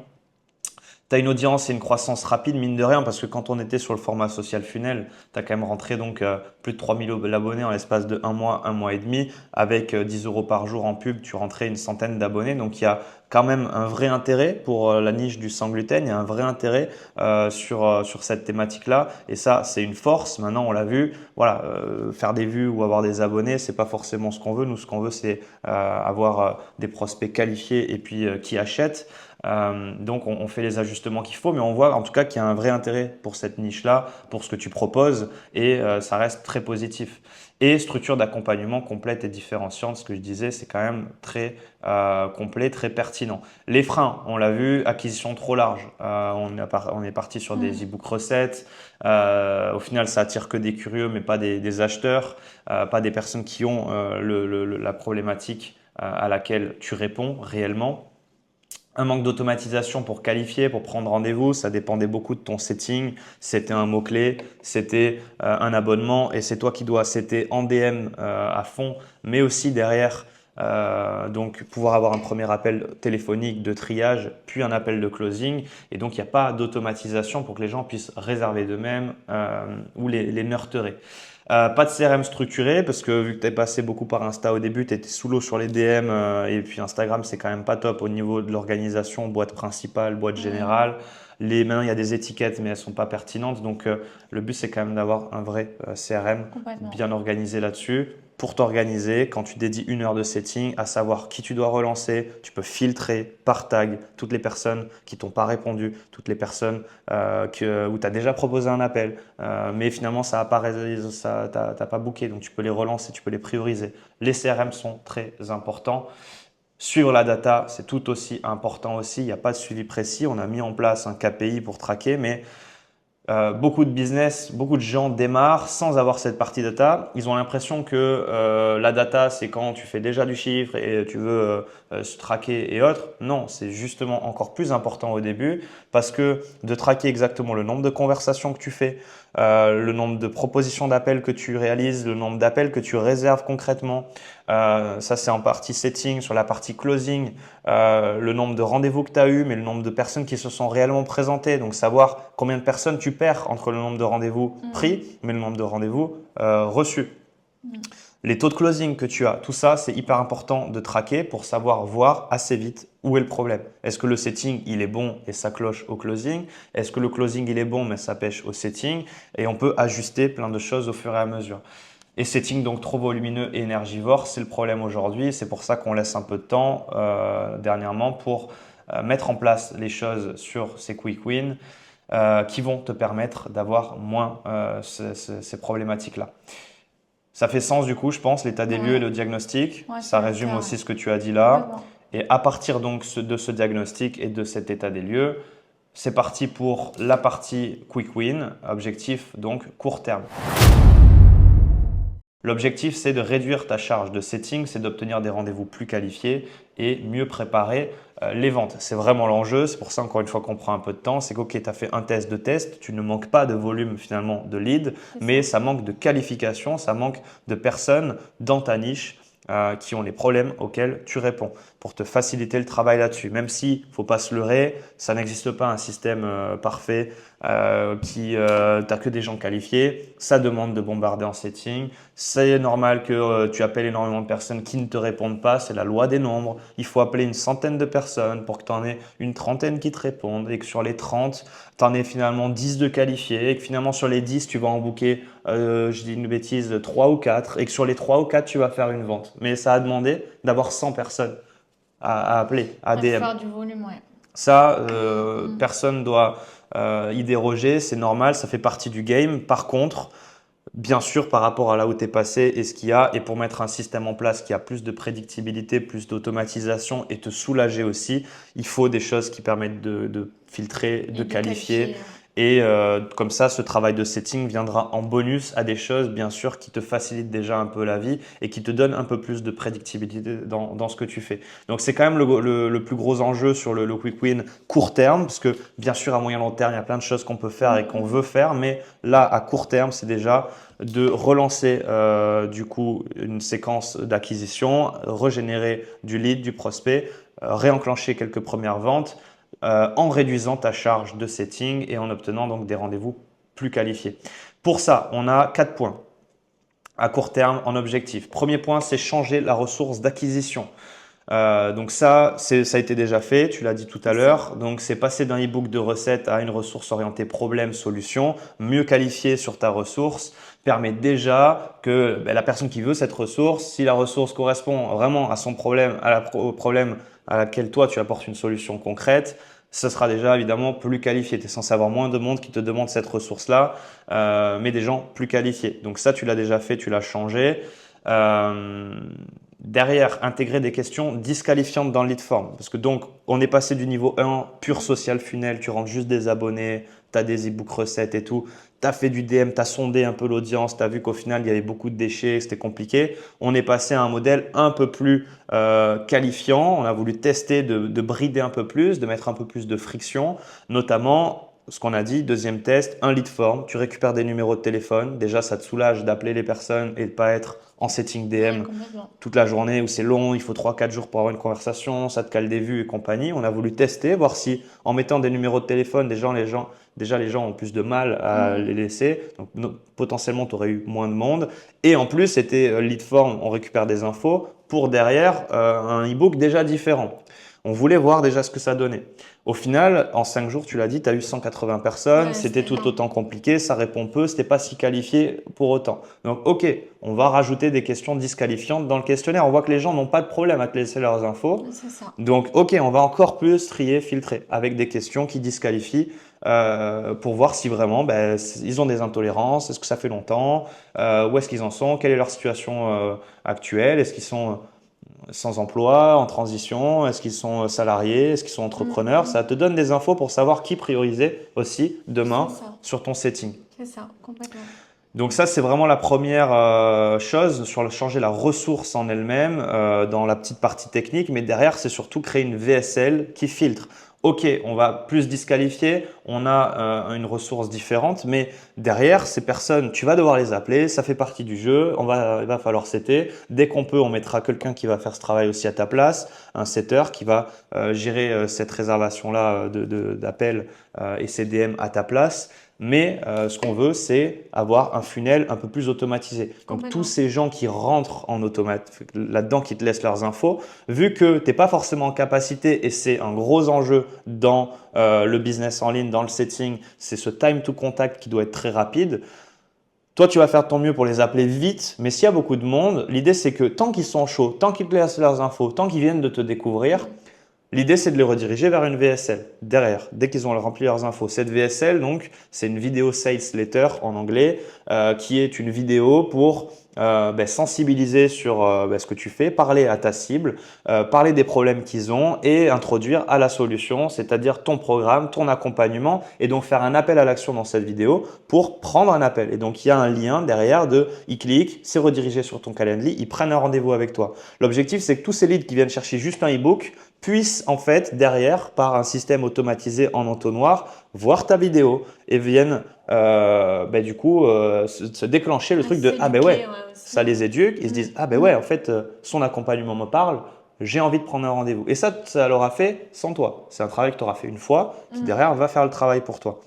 Tu as une audience et une croissance rapide, mine de rien, parce que quand on était sur le format social funnel, tu as quand même rentré donc plus de 3000 abonnés en l'espace de un mois et demi. Avec 10 euros par jour en pub, tu rentrais une centaine d'abonnés. Donc il y a quand même un vrai intérêt pour la niche du sans gluten. Il y a un vrai intérêt sur cette thématique-là. Et ça, c'est une force. Maintenant, on l'a vu. Voilà, faire des vues ou avoir des abonnés, c'est pas forcément ce qu'on veut. Nous, ce qu'on veut, c'est avoir des prospects qualifiés et puis qui achètent. Donc on fait les ajustements qu'il faut, mais on voit en tout cas qu'il y a un vrai intérêt pour cette niche-là, pour ce que tu proposes, et ça reste très positif. Et structure d'accompagnement complète et différenciante, ce que je disais, c'est quand même très complet, très pertinent. Les freins, on l'a vu, acquisition trop large. On est parti sur des e-book recettes. Au final, ça attire que des curieux, mais pas des acheteurs, pas des personnes qui ont la problématique à laquelle tu réponds réellement. Un manque d'automatisation pour qualifier, pour prendre rendez-vous, ça dépendait beaucoup de ton setting. C'était un mot-clé, c'était un abonnement et c'est toi qui dois setter en DM à fond, mais aussi derrière, donc pouvoir avoir un premier appel téléphonique de triage, puis un appel de closing. Et donc, il n'y a pas d'automatisation pour que les gens puissent réserver d'eux-mêmes ou les nurturer. Pas de CRM structuré parce que vu que tu es passé beaucoup par Insta au début, tu étais sous l'eau sur les DM et puis Instagram, c'est quand même pas top au niveau de l'organisation, boîte principale, boîte générale. Maintenant, il y a des étiquettes, mais elles sont pas pertinentes. Donc, le but, c'est quand même d'avoir un vrai CRM Complètement. bien organisé là-dessus. Pour t'organiser, quand tu dédies 1 heure de setting, à savoir qui tu dois relancer, tu peux filtrer par tag toutes les personnes qui t'ont pas répondu, toutes les personnes où tu as déjà proposé un appel, mais finalement ça t'as pas booké, donc tu peux les relancer, tu peux les prioriser. Les CRM sont très importants. Suivre la data, c'est tout aussi important aussi. Il n'y a pas de suivi précis. On a mis en place un KPI pour traquer, mais beaucoup de business, beaucoup de gens démarrent sans avoir cette partie data. Ils ont l'impression que la data, c'est quand tu fais déjà du chiffre et tu veux se traquer et autres. Non, c'est justement encore plus important au début parce que de traquer exactement le nombre de conversations que tu fais, le nombre de propositions d'appels que tu réalises, le nombre d'appels que tu réserves concrètement, Ça, c'est en partie setting. Sur la partie closing, le nombre de rendez-vous que tu as eu, mais le nombre de personnes qui se sont réellement présentées. Donc, savoir combien de personnes tu perds entre le nombre de rendez-vous pris, mais le nombre de rendez-vous reçus. Les taux de closing que tu as, tout ça, c'est hyper important de traquer pour savoir voir assez vite où est le problème. Est-ce que le setting, il est bon et ça cloche au closing? Est-ce que le closing, il est bon mais ça pêche au setting? Et on peut ajuster plein de choses au fur et à mesure. Et setting donc trop volumineux et énergivore, c'est le problème aujourd'hui. C'est pour ça qu'on laisse un peu de temps dernièrement pour mettre en place les choses sur ces quick wins qui vont te permettre d'avoir moins ces problématiques-là. Ça fait sens du coup, je pense, l'état des lieux et le diagnostic. Ouais, Ça c'est résume clair. aussi ce que tu as dit là. Complètement. Et à partir donc de ce diagnostic et de cet état des lieux, c'est parti pour la partie quick win, objectif donc court terme. L'objectif, c'est de réduire ta charge de setting, c'est d'obtenir des rendez-vous plus qualifiés et mieux préparer les ventes. C'est vraiment l'enjeu. C'est pour ça, encore une fois, qu'on prend un peu de temps. C'est qu'ok, tu as fait un test de test, tu ne manques pas de volume finalement de lead, mais ça manque de qualification, ça manque de personnes dans ta niche qui ont les problèmes auxquels tu réponds pour te faciliter le travail là-dessus. Même s'il ne faut pas se leurrer, ça n'existe pas un système parfait qui t'as que des gens qualifiés. Ça demande de bombarder en setting. C'est normal que tu appelles énormément de personnes qui ne te répondent pas. C'est la loi des nombres. Il faut appeler une centaine de personnes pour que tu en aies une trentaine qui te répondent et que sur les 30, tu en aies finalement 10 de qualifiés et que finalement sur les 10, tu vas en booker, je dis une bêtise, 3 ou 4 et que sur les 3 ou 4, tu vas faire une vente. Mais ça a demandé d'avoir 100 personnes à appeler, à DM. Faire du volume, ouais. Ça, personne doit y déroger, c'est normal, ça fait partie du game. Par contre, bien sûr, par rapport à là où tu es passé et ce qu'il y a, et pour mettre un système en place qui a plus de prédictibilité, plus d'automatisation et te soulager aussi, il faut des choses qui permettent de filtrer, de qualifier. Et comme ça, ce travail de setting viendra en bonus à des choses, bien sûr, qui te facilitent déjà un peu la vie et qui te donnent un peu plus de prédictibilité dans ce que tu fais. Donc, c'est quand même le plus gros enjeu sur le quick win court terme, parce que bien sûr, à moyen long terme, il y a plein de choses qu'on peut faire et qu'on veut faire, mais là, à court terme, c'est déjà de relancer du coup une séquence d'acquisition, régénérer du lead, du prospect, réenclencher quelques premières ventes, en réduisant ta charge de setting et en obtenant donc des rendez-vous plus qualifiés. Pour ça, on a 4 points à court terme en objectif. Premier point, c'est changer la ressource d'acquisition. Donc ça a été déjà fait, tu l'as dit tout à l'heure. Donc c'est passer d'un e-book de recettes à une ressource orientée problème-solution, mieux qualifiée sur ta ressource, permet déjà que la personne qui veut cette ressource, si la ressource correspond vraiment à son problème, au problème à laquelle toi tu apportes une solution concrète, ce sera déjà évidemment plus qualifié. Tu es censé avoir moins de monde qui te demande cette ressource-là, mais des gens plus qualifiés. Donc ça, tu l'as déjà fait, tu l'as changé. Derrière, intégrer des questions disqualifiantes dans le lead form. Parce que donc, on est passé du niveau 1, pur social funnel, tu rentres juste des abonnés, tu as des e-books recettes et tout. Tu as fait du DM, tu as sondé un peu l'audience, tu as vu qu'au final, il y avait beaucoup de déchets, c'était compliqué. On est passé à un modèle un peu plus qualifiant. On a voulu tester de brider un peu plus, de mettre un peu plus de friction, notamment ce qu'on a dit, deuxième test, un lead form, tu récupères des numéros de téléphone. Déjà, ça te soulage d'appeler les personnes et de ne pas être en setting DM toute la journée où c'est long, il faut 3-4 jours pour avoir une conversation, ça te cale des vues et compagnie. On a voulu tester, voir si en mettant des numéros de téléphone, déjà les gens ont plus de mal à les laisser. Donc potentiellement, tu aurais eu moins de monde. Et en plus, c'était lead form, on récupère des infos pour derrière un e-book déjà différent. On voulait voir déjà ce que ça donnait. Au final, en 5 jours, tu l'as dit, tu as eu 180 personnes, Ouais, c'était tout autant compliqué, ça répond peu, c'était pas si qualifié pour autant. Donc, ok, on va rajouter des questions disqualifiantes dans le questionnaire. On voit que les gens n'ont pas de problème à te laisser leurs infos. C'est ça. Donc, ok, on va encore plus trier, filtrer avec des questions qui disqualifient pour voir si vraiment ils ont des intolérances, est-ce que ça fait longtemps, où est-ce qu'ils en sont, quelle est leur situation actuelle, est-ce qu'ils sont sans emploi, en transition, est-ce qu'ils sont salariés, est-ce qu'ils sont entrepreneurs. Ça te donne des infos pour savoir qui prioriser aussi demain sur ton setting. C'est ça, complètement. Donc ça, c'est vraiment la première chose sur changer la ressource en elle-même dans la petite partie technique. Mais derrière, c'est surtout créer une VSL qui filtre. ok, on va plus disqualifier, on a une ressource différente, mais derrière, ces personnes, tu vas devoir les appeler, ça fait partie du jeu, il va falloir setter. Dès qu'on peut, on mettra quelqu'un qui va faire ce travail aussi à ta place, un setter qui va gérer cette réservation-là d'appel et ces DM à ta place. Mais ce qu'on veut, c'est avoir un funnel un peu plus automatisé. Donc, tous ces gens qui rentrent en là-dedans, qui te laissent leurs infos, vu que tu n'es pas forcément en capacité, et c'est un gros enjeu dans le business en ligne, dans le setting, c'est ce time to contact qui doit être très rapide. Toi, tu vas faire de ton mieux pour les appeler vite, mais s'il y a beaucoup de monde, l'idée, c'est que tant qu'ils sont chauds, tant qu'ils te laissent leurs infos, tant qu'ils viennent de te découvrir, l'idée, c'est de les rediriger vers une VSL derrière, dès qu'ils ont rempli leurs infos. Cette VSL, donc, c'est une vidéo sales letter en anglais, qui est une vidéo pour sensibiliser sur ce que tu fais, parler à ta cible, parler des problèmes qu'ils ont et introduire à la solution, c'est-à-dire ton programme, ton accompagnement, et donc faire un appel à l'action dans cette vidéo pour prendre un appel. Et donc, il y a un lien derrière ils cliquent, c'est redirigé sur ton Calendly, ils prennent un rendez-vous avec toi. L'objectif, c'est que tous ces leads qui viennent chercher juste un e-book puissent en fait derrière, par un système automatisé en entonnoir, voir ta vidéo et viennent se déclencher le truc de « Ah ben ouais », ça les éduque, ils se disent « Ah ben ouais, en fait, son accompagnement me parle, j'ai envie de prendre un rendez-vous ». Et ça l'aura fait sans toi. C'est un travail que tu auras fait une fois qui derrière va faire le travail pour toi.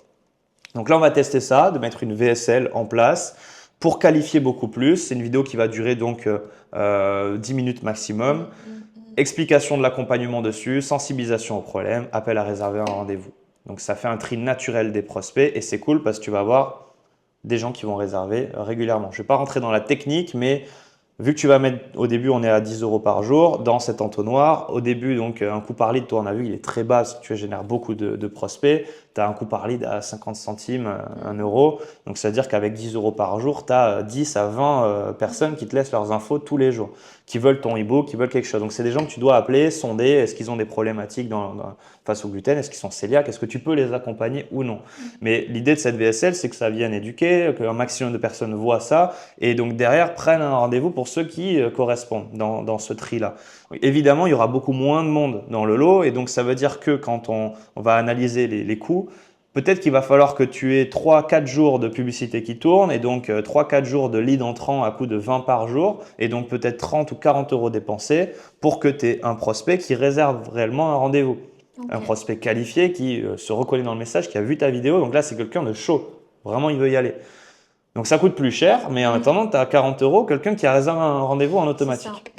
Donc là, on va tester ça, de mettre une VSL en place pour qualifier beaucoup plus. C'est une vidéo qui va durer donc 10 minutes maximum. Explication de l'accompagnement dessus, sensibilisation au problème, appel à réserver un rendez-vous. Donc, ça fait un tri naturel des prospects et c'est cool parce que tu vas avoir des gens qui vont réserver régulièrement. Je ne vais pas rentrer dans la technique, mais vu que tu vas mettre, au début, on est à 10 € par jour dans cet entonnoir. Au début, donc, un coût par lead, toi, on a vu, il est très bas parce que tu génères beaucoup de prospects. Tu as un coût par lead à 50 centimes, 1 euro. Donc, ça veut dire qu'avec 10 € par jour, tu as 10 à 20 personnes qui te laissent leurs infos tous les jours, qui veulent ton e-book, qui veulent quelque chose. Donc, c'est des gens que tu dois appeler, sonder. Est-ce qu'ils ont des problématiques face au gluten? Est-ce qu'ils sont cœliaques? Est-ce que tu peux les accompagner ou non? Mais l'idée de cette VSL, c'est que ça vienne éduquer, qu'un maximum de personnes voient ça et donc derrière prennent un rendez-vous pour ceux qui correspondent dans ce tri-là. Évidemment, il y aura beaucoup moins de monde dans le lot et donc ça veut dire que quand on va analyser les coûts, peut-être qu'il va falloir que tu aies 3-4 jours de publicité qui tourne et donc 3-4 jours de lead entrant à coût de 20 par jour et donc peut-être 30 ou 40 € dépensés pour que tu aies un prospect qui réserve réellement un rendez-vous. Okay. Un prospect qualifié qui se reconnaît dans le message, qui a vu ta vidéo. Donc là, c'est quelqu'un de chaud. Vraiment, il veut y aller. Donc ça coûte plus cher, mais en attendant, tu as 40 €, quelqu'un qui a réservé un rendez-vous en automatique.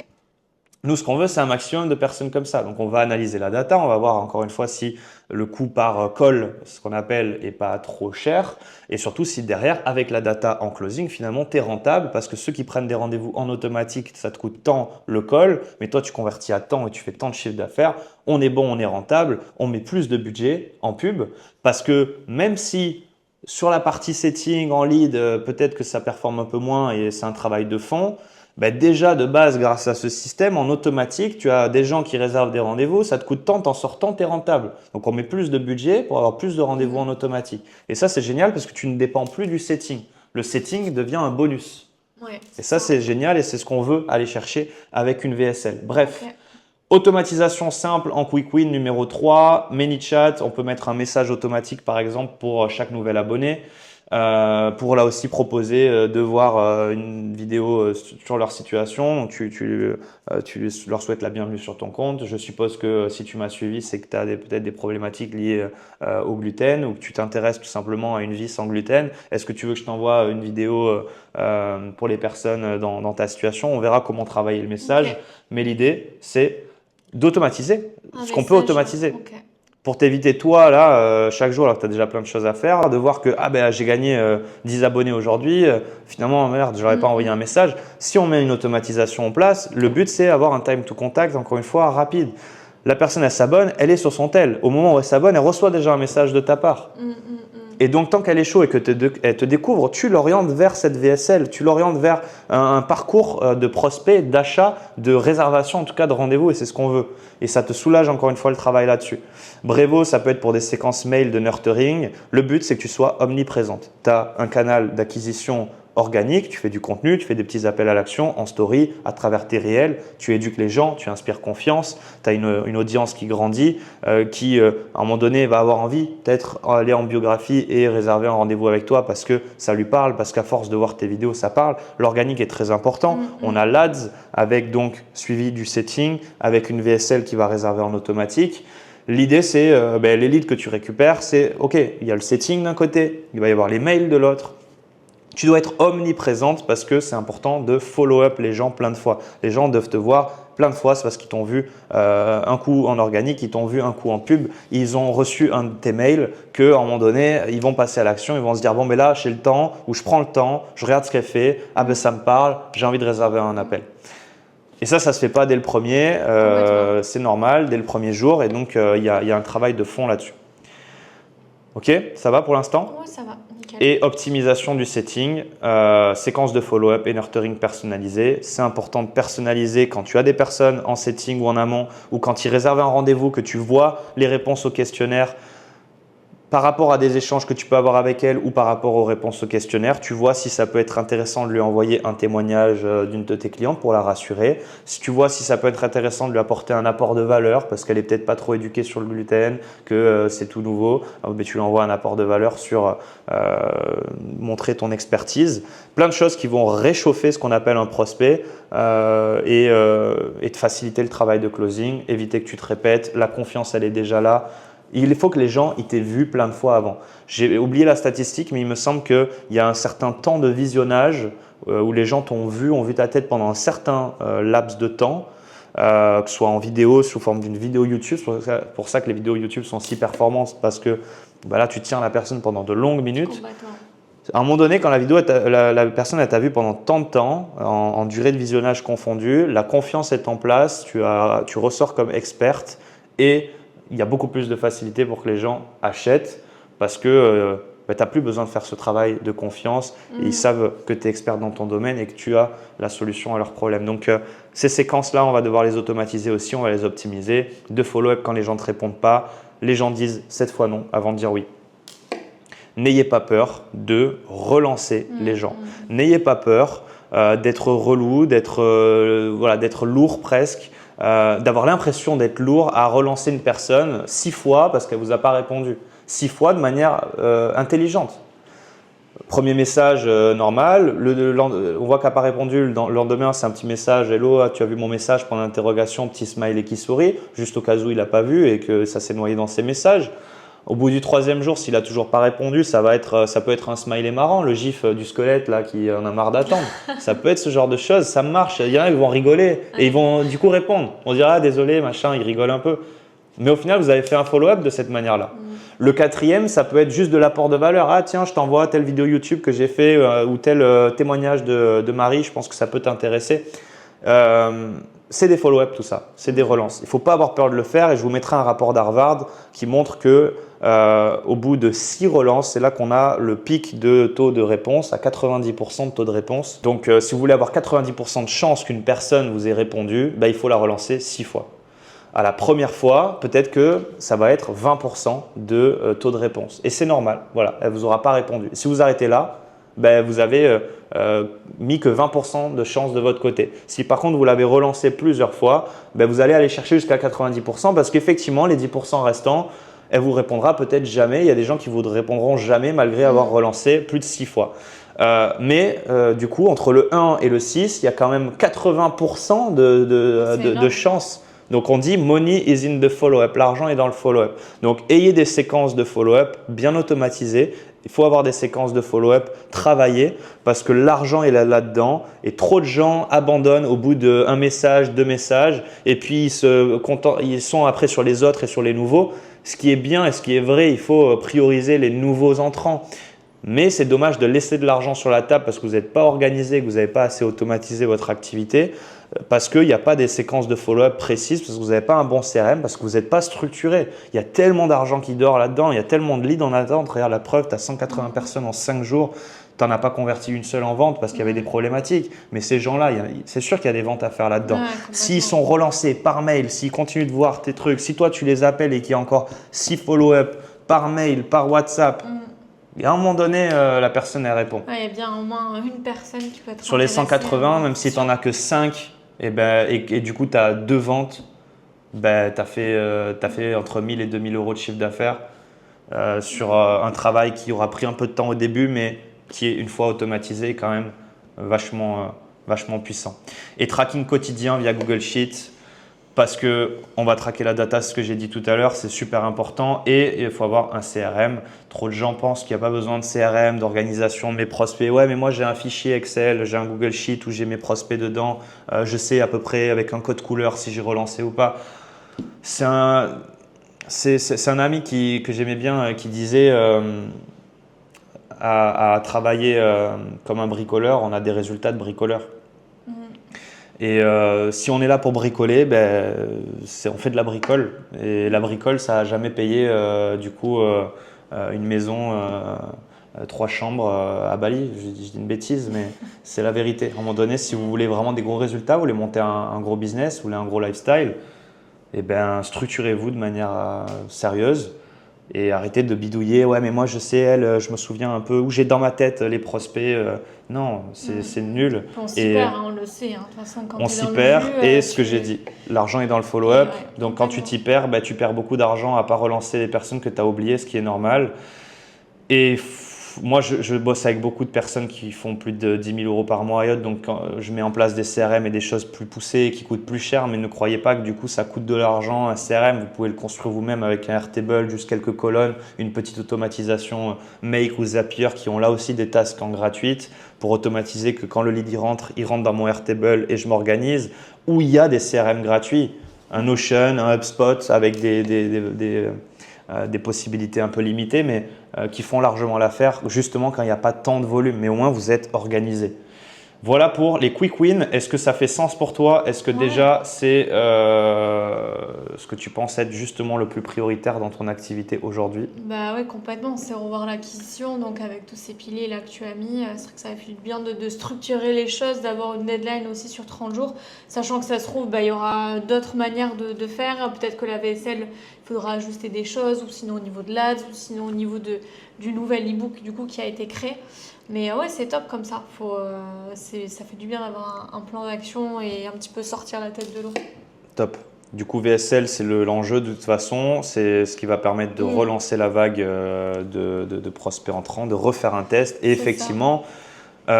Nous, ce qu'on veut, c'est un maximum de personnes comme ça. Donc, on va analyser la data. On va voir encore une fois si le coût par call, ce qu'on appelle, est pas trop cher. Et surtout, si derrière, avec la data en closing, finalement, tu es rentable parce que ceux qui prennent des rendez-vous en automatique, ça te coûte tant le call. Mais toi, tu convertis à tant et tu fais tant de chiffre d'affaires. On est bon, on est rentable. On met plus de budget en pub parce que même si sur la partie setting en lead, peut-être que ça performe un peu moins et c'est un travail de fond. Déjà de base, grâce à ce système, en automatique, tu as des gens qui réservent des rendez-vous, ça te coûte tant, t'en sors tant, t'es rentable. Donc, on met plus de budget pour avoir plus de rendez-vous en automatique. Et ça, c'est génial parce que tu ne dépends plus du setting. Le setting devient un bonus. Ouais, et ça, c'est génial et c'est ce qu'on veut aller chercher avec une VSL. Bref, automatisation simple en quick win numéro 3, ManyChat, on peut mettre un message automatique par exemple pour chaque nouvel abonné. Pour là aussi proposer de voir une vidéo sur leur situation. Donc tu leur souhaites la bienvenue sur ton compte. Je suppose que si tu m'as suivi, c'est que tu as peut-être des problématiques liées au gluten ou que tu t'intéresses tout simplement à une vie sans gluten. Est-ce que tu veux que je t'envoie une vidéo pour les personnes dans ta situation? On verra comment travailler le message. Okay. Mais l'idée, c'est d'automatiser ce qu'on peut automatiser. Okay. Pour t'éviter, toi, là, chaque jour, alors que tu as déjà plein de choses à faire, de voir que j'ai gagné 10 abonnés aujourd'hui, finalement, merde, je n'aurais pas envoyé un message. Si on met une automatisation en place, le but, c'est avoir un time to contact, encore une fois, rapide. La personne, elle s'abonne, elle est sur son tel. Au moment où elle s'abonne, elle reçoit déjà un message de ta part. Et donc, tant qu'elle est chaude et qu'elle te découvre, tu l'orientes vers cette VSL, tu l'orientes vers un parcours de prospect, d'achat, de réservation, en tout cas de rendez-vous, et c'est ce qu'on veut. Et ça te soulage encore une fois le travail là-dessus. Brevo, ça peut être pour des séquences mail de nurturing. Le but, c'est que tu sois omniprésente. Tu as un canal d'acquisition organique, tu fais du contenu, tu fais des petits appels à l'action en story, à travers tes réels, tu éduques les gens, tu inspires confiance, tu as une audience qui grandit, qui à un moment donné va avoir envie peut-être aller en biographie et réserver un rendez-vous avec toi parce que ça lui parle, parce qu'à force de voir tes vidéos, ça parle. L'organique est très important. On a l'Ads avec donc suivi du setting, avec une VSL qui va réserver en automatique. L'idée, c'est les leads que tu récupères, c'est OK, il y a le setting d'un côté, il va y avoir les mails de l'autre. Tu dois être omniprésente parce que c'est important de follow-up les gens plein de fois. Les gens doivent te voir plein de fois, c'est parce qu'ils t'ont vu un coup en organique, ils t'ont vu un coup en pub, ils ont reçu un de tes mails qu'à un moment donné, ils vont passer à l'action, ils vont se dire bon, mais là, j'ai le temps ou je prends le temps, je regarde ce qu'elle fait, ah ben ça me parle, j'ai envie de réserver un appel. Et ça ne se fait pas dès le premier, c'est normal, dès le premier jour et donc il y a un travail de fond là-dessus. Ok, ça va pour l'instant? Ouais, ça va, nickel. Et optimisation du setting, séquence de follow-up et nurturing personnalisé. C'est important de personnaliser quand tu as des personnes en setting ou en amont ou quand ils réservent un rendez-vous, que tu vois les réponses au questionnaire par rapport à des échanges que tu peux avoir avec elle ou par rapport aux réponses au questionnaire, tu vois si ça peut être intéressant de lui envoyer un témoignage d'une de tes clientes pour la rassurer. Si tu vois si ça peut être intéressant de lui apporter un apport de valeur parce qu'elle n'est peut-être pas trop éduquée sur le gluten, que c'est tout nouveau, mais tu lui envoies un apport de valeur sur montrer ton expertise. Plein de choses qui vont réchauffer ce qu'on appelle un prospect et te faciliter le travail de closing, éviter que tu te répètes, la confiance elle est déjà là. Il faut que les gens t'aient vu plein de fois avant. J'ai oublié la statistique, mais il me semble qu'il y a un certain temps de visionnage où les gens t'ont vu, ont vu ta tête pendant un certain laps de temps, que ce soit en vidéo, sous forme d'une vidéo YouTube. C'est pour ça que les vidéos YouTube sont si performantes parce que là, tu tiens la personne pendant de longues minutes. À un moment donné, quand la personne t'a vu pendant tant de temps, en durée de visionnage confondue, la confiance est en place, tu ressors comme experte et il y a beaucoup plus de facilité pour que les gens achètent parce que tu n'as plus besoin de faire ce travail de confiance. Et ils savent que tu es expert dans ton domaine et que tu as la solution à leurs problèmes. Donc, ces séquences-là, on va devoir les automatiser aussi, on va les optimiser. De follow-up quand les gens ne te répondent pas, les gens disent cette fois non avant de dire oui. N'ayez pas peur de relancer les gens. N'ayez pas peur d'être relou, d'être lourd presque. D'avoir l'impression d'être lourd à relancer une personne 6 fois parce qu'elle ne vous a pas répondu. 6 fois de manière intelligente. Premier message normal, on voit qu'elle n'a pas répondu, le lendemain c'est un petit message « Hello, tu as vu mon message ?» point d'interrogation, petit smiley qui sourit, juste au cas où il n'a pas vu et que ça s'est noyé dans ses messages. Au bout du 3e jour, s'il n'a toujours pas répondu, ça peut être un smiley marrant, le gif du squelette là, qui en a marre d'attendre. Ça peut être ce genre de choses, ça marche. Il y en a qui vont rigoler et ils vont du coup répondre. On dira ah, désolé, machin, il rigole un peu. Mais au final, vous avez fait un follow-up de cette manière-là. Le 4e, ça peut être juste de l'apport de valeur. Ah tiens, je t'envoie telle vidéo YouTube que j'ai fait ou tel témoignage de Marie, je pense que ça peut t'intéresser. C'est des follow-up tout ça, c'est des relances. Il ne faut pas avoir peur de le faire et je vous mettrai un rapport d'Harvard qui montre que au bout de 6 relances, c'est là qu'on a le pic de taux de réponse à 90% de taux de réponse. Donc si vous voulez avoir 90% de chance qu'une personne vous ait répondu, il faut la relancer 6 fois. À la première fois, peut-être que ça va être 20% de taux de réponse et c'est normal, voilà, elle ne vous aura pas répondu. Si vous arrêtez là, vous avez mis que 20% de chance de votre côté. Si par contre vous l'avez relancé plusieurs fois, vous allez aller chercher jusqu'à 90% parce qu'effectivement les 10% restants, elle vous répondra peut-être jamais. Il y a des gens qui vous répondront jamais malgré avoir relancé plus de 6 fois. Mais du coup, entre le 1 et le 6, il y a quand même 80% de chance. Donc, on dit « money is in the follow-up ». L'argent est dans le follow-up. Donc, ayez des séquences de follow-up bien automatisées. Il faut avoir des séquences de follow-up travaillées parce que l'argent est là-dedans et trop de gens abandonnent au bout d'un message, 2 messages et puis ils sont après sur les autres et sur les nouveaux. Ce qui est bien et ce qui est vrai, il faut prioriser les nouveaux entrants. Mais c'est dommage de laisser de l'argent sur la table parce que vous n'êtes pas organisé, que vous n'avez pas assez automatisé votre activité, parce qu'il n'y a pas des séquences de follow-up précises, parce que vous n'avez pas un bon CRM, parce que vous n'êtes pas structuré. Il y a tellement d'argent qui dort là-dedans, il y a tellement de leads en attente. Regarde la preuve, tu as 180 personnes en 5 jours, tu n'en as pas converti une seule en vente parce qu'il y avait des problématiques. Mais ces gens-là, c'est sûr qu'il y a des ventes à faire là-dedans. S'ils sont relancés par mail, s'ils continuent de voir tes trucs, si toi tu les appelles et qu'il y a encore 6 follow-up par mail, par WhatsApp, Et à un moment donné, la personne, elle répond. Ouais, il y a bien au moins une personne qui peut être Sur les intéressée, 180, même si tu n'en as que 5, et du coup, tu as 2 ventes, tu as fait entre 1000 et 2000 euros de chiffre d'affaires sur un travail qui aura pris un peu de temps au début, mais qui est une fois automatisé quand même vachement puissant. Et tracking quotidien via Google Sheets, parce qu'on va traquer la data, ce que j'ai dit tout à l'heure, c'est super important. Et il faut avoir un CRM. Trop de gens pensent qu'il n'y a pas besoin de CRM, d'organisation de mes prospects. Ouais, mais moi j'ai un fichier Excel, j'ai un Google Sheet où j'ai mes prospects dedans. Je sais à peu près avec un code couleur si j'ai relancé ou pas. C'est un ami que j'aimais bien qui disait à travailler comme un bricoleur, on a des résultats de bricoleur. Et si on est là pour bricoler, on fait de la bricole. Et la bricole, ça n'a jamais payé une maison 3 chambres à Bali. Je dis une bêtise, mais c'est la vérité. À un moment donné, si vous voulez vraiment des gros résultats, vous voulez monter un gros business, vous voulez un gros lifestyle, structurez-vous de manière sérieuse. Et arrêtez de bidouiller, ouais mais moi je sais elle, je me souviens un peu, où j'ai dans ma tête les prospects, non c'est nul. On s'y perd, on le sait, de toute façon quand on s'y perd et ce que j'ai dit, l'argent est dans le follow-up, donc quand tu t'y perds, tu perds beaucoup d'argent à pas relancer les personnes que tu as oubliées, ce qui est normal. Et moi je bosse avec beaucoup de personnes qui font plus de 10 000 euros par mois et autres, donc je mets en place des CRM et des choses plus poussées et qui coûtent plus cher, mais ne croyez pas que du coup ça coûte de l'argent. Un CRM, vous pouvez le construire vous-même avec un Airtable, juste quelques colonnes, une petite automatisation Make ou Zapier qui ont là aussi des tasks en gratuite pour automatiser que quand le lead il rentre dans mon Airtable et je m'organise, où il y a des CRM gratuits, un Notion, un HubSpot avec des possibilités un peu limitées, mais qui font largement l'affaire, justement quand il n'y a pas tant de volume, mais au moins vous êtes organisé. Voilà pour les quick wins. Est-ce que ça fait sens pour toi? Est-ce que déjà c'est ce que tu penses être justement le plus prioritaire dans ton activité aujourd'hui? Bah ouais, complètement. C'est revoir l'acquisition. Donc avec tous ces piliers là que tu as mis, c'est vrai que ça fait du bien de structurer les choses, d'avoir une deadline aussi sur 30 jours, sachant que ça se trouve, il y aura d'autres manières de faire. Peut-être que la vaisselle, il faudra ajuster des choses, ou sinon au niveau de l'ADS, ou sinon au niveau du nouvel e-book du coup qui a été créé. Mais ouais, c'est top comme ça. Ça fait du bien d'avoir un plan d'action et un petit peu sortir la tête de l'eau. Top. Du coup, VSL, c'est l'enjeu de toute façon. C'est ce qui va permettre de relancer la vague de prospects entrants, de refaire un test. Et effectivement, on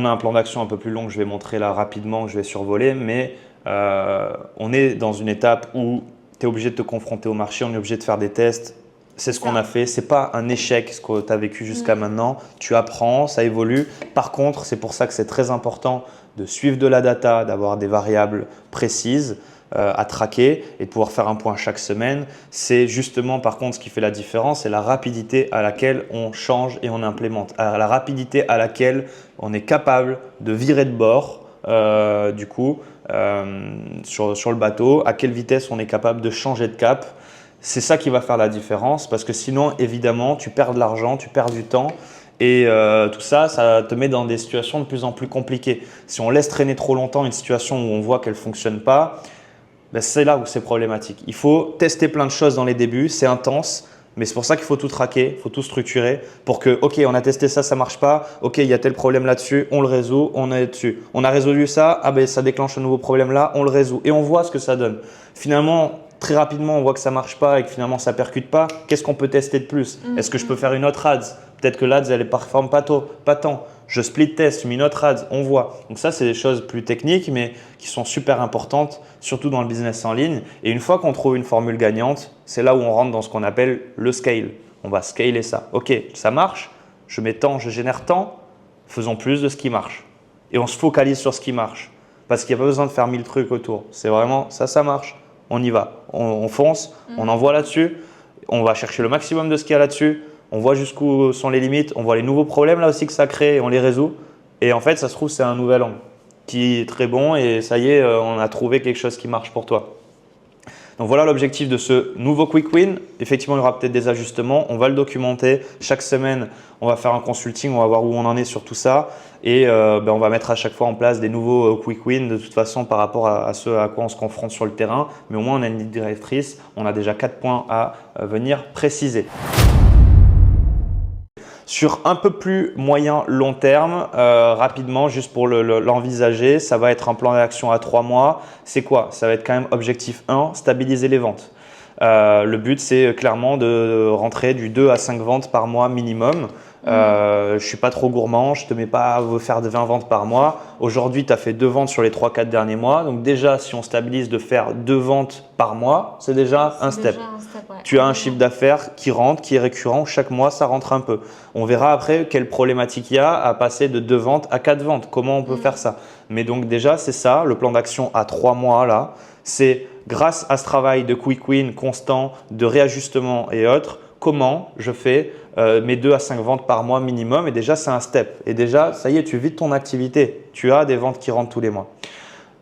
a un plan d'action un peu plus long que je vais montrer là rapidement, que je vais survoler. Mais on est dans une étape où tu es obligé de te confronter au marché, on est obligé de faire des tests. C'est ce qu'on a fait. Ce n'est pas un échec ce que tu as vécu jusqu'à maintenant. Tu apprends, ça évolue. Par contre, c'est pour ça que c'est très important de suivre de la data, d'avoir des variables précises à traquer et de pouvoir faire un point chaque semaine. C'est justement par contre ce qui fait la différence, c'est la rapidité à laquelle on change et on implémente. La rapidité à laquelle on est capable de virer de bord sur le bateau, à quelle vitesse on est capable de changer de cap. C'est ça qui va faire la différence parce que sinon, évidemment, tu perds de l'argent, tu perds du temps et tout ça, ça te met dans des situations de plus en plus compliquées. Si on laisse traîner trop longtemps une situation où on voit qu'elle ne fonctionne pas, c'est là où c'est problématique. Il faut tester plein de choses dans les débuts, c'est intense, mais c'est pour ça qu'il faut tout traquer, il faut tout structurer pour que, ok, on a testé ça, ça ne marche pas, ok, il y a tel problème là-dessus, on le résout, on est dessus. On a résolu ça, ça déclenche un nouveau problème là, on le résout et on voit ce que ça donne. Finalement, très rapidement, on voit que ça ne marche pas et que finalement, ça ne percute pas. Qu'est-ce qu'on peut tester de plus? Est-ce que je peux faire une autre ads? Peut-être que l'ADS, elle ne performe pas tant. Je split test, je mets une autre ads, on voit. Donc ça, c'est des choses plus techniques, mais qui sont super importantes, surtout dans le business en ligne. Et une fois qu'on trouve une formule gagnante, c'est là où on rentre dans ce qu'on appelle le scale. On va scaler ça. Ok, ça marche, je mets tant, je génère tant, faisons plus de ce qui marche. Et on se focalise sur ce qui marche. Parce qu'il n'y a pas besoin de faire 1000 trucs autour. C'est vraiment ça marche. On y va, on fonce, on envoie là-dessus, on va chercher le maximum de ce qu'il y a là-dessus, on voit jusqu'où sont les limites, on voit les nouveaux problèmes là aussi que ça crée et on les résout. Et en fait, ça se trouve, c'est un nouvel angle qui est très bon et ça y est, on a trouvé quelque chose qui marche pour toi. Donc voilà l'objectif de ce nouveau Quick Win. Effectivement, il y aura peut-être des ajustements. On va le documenter. Chaque semaine, on va faire un consulting. On va voir où on en est sur tout ça. Et on va mettre à chaque fois en place des nouveaux Quick Win de toute façon par rapport à ce à quoi on se confronte sur le terrain. Mais au moins, on a une ligne directrice. On a déjà 4 points à venir préciser. Sur un peu plus moyen long terme, rapidement, juste pour l'envisager, ça va être un plan d'action à 3 mois. C'est quoi? Ça va être quand même objectif 1, stabiliser les ventes. Le but, c'est clairement de rentrer du 2 à 5 ventes par mois minimum. Je suis pas trop gourmand, je te mets pas à faire de 20 ventes par mois. Aujourd'hui, tu as fait 2 ventes sur les 3-4 derniers mois. Donc déjà, si on stabilise de faire 2 ventes par mois, c'est déjà un step. Ouais. Tu as un chiffre d'affaires qui rentre, qui est récurrent. Chaque mois, ça rentre un peu. On verra après quelle problématique il y a à passer de 2 ventes à 4 ventes. Comment on peut faire ça? Mais donc déjà, c'est ça, le plan d'action à 3 mois là. C'est grâce à ce travail de quick win constant, de réajustement et autres, comment je fais mes 2 à 5 ventes par mois minimum. Et déjà, c'est un step. Et déjà, ça y est, tu vides ton activité. Tu as des ventes qui rentrent tous les mois.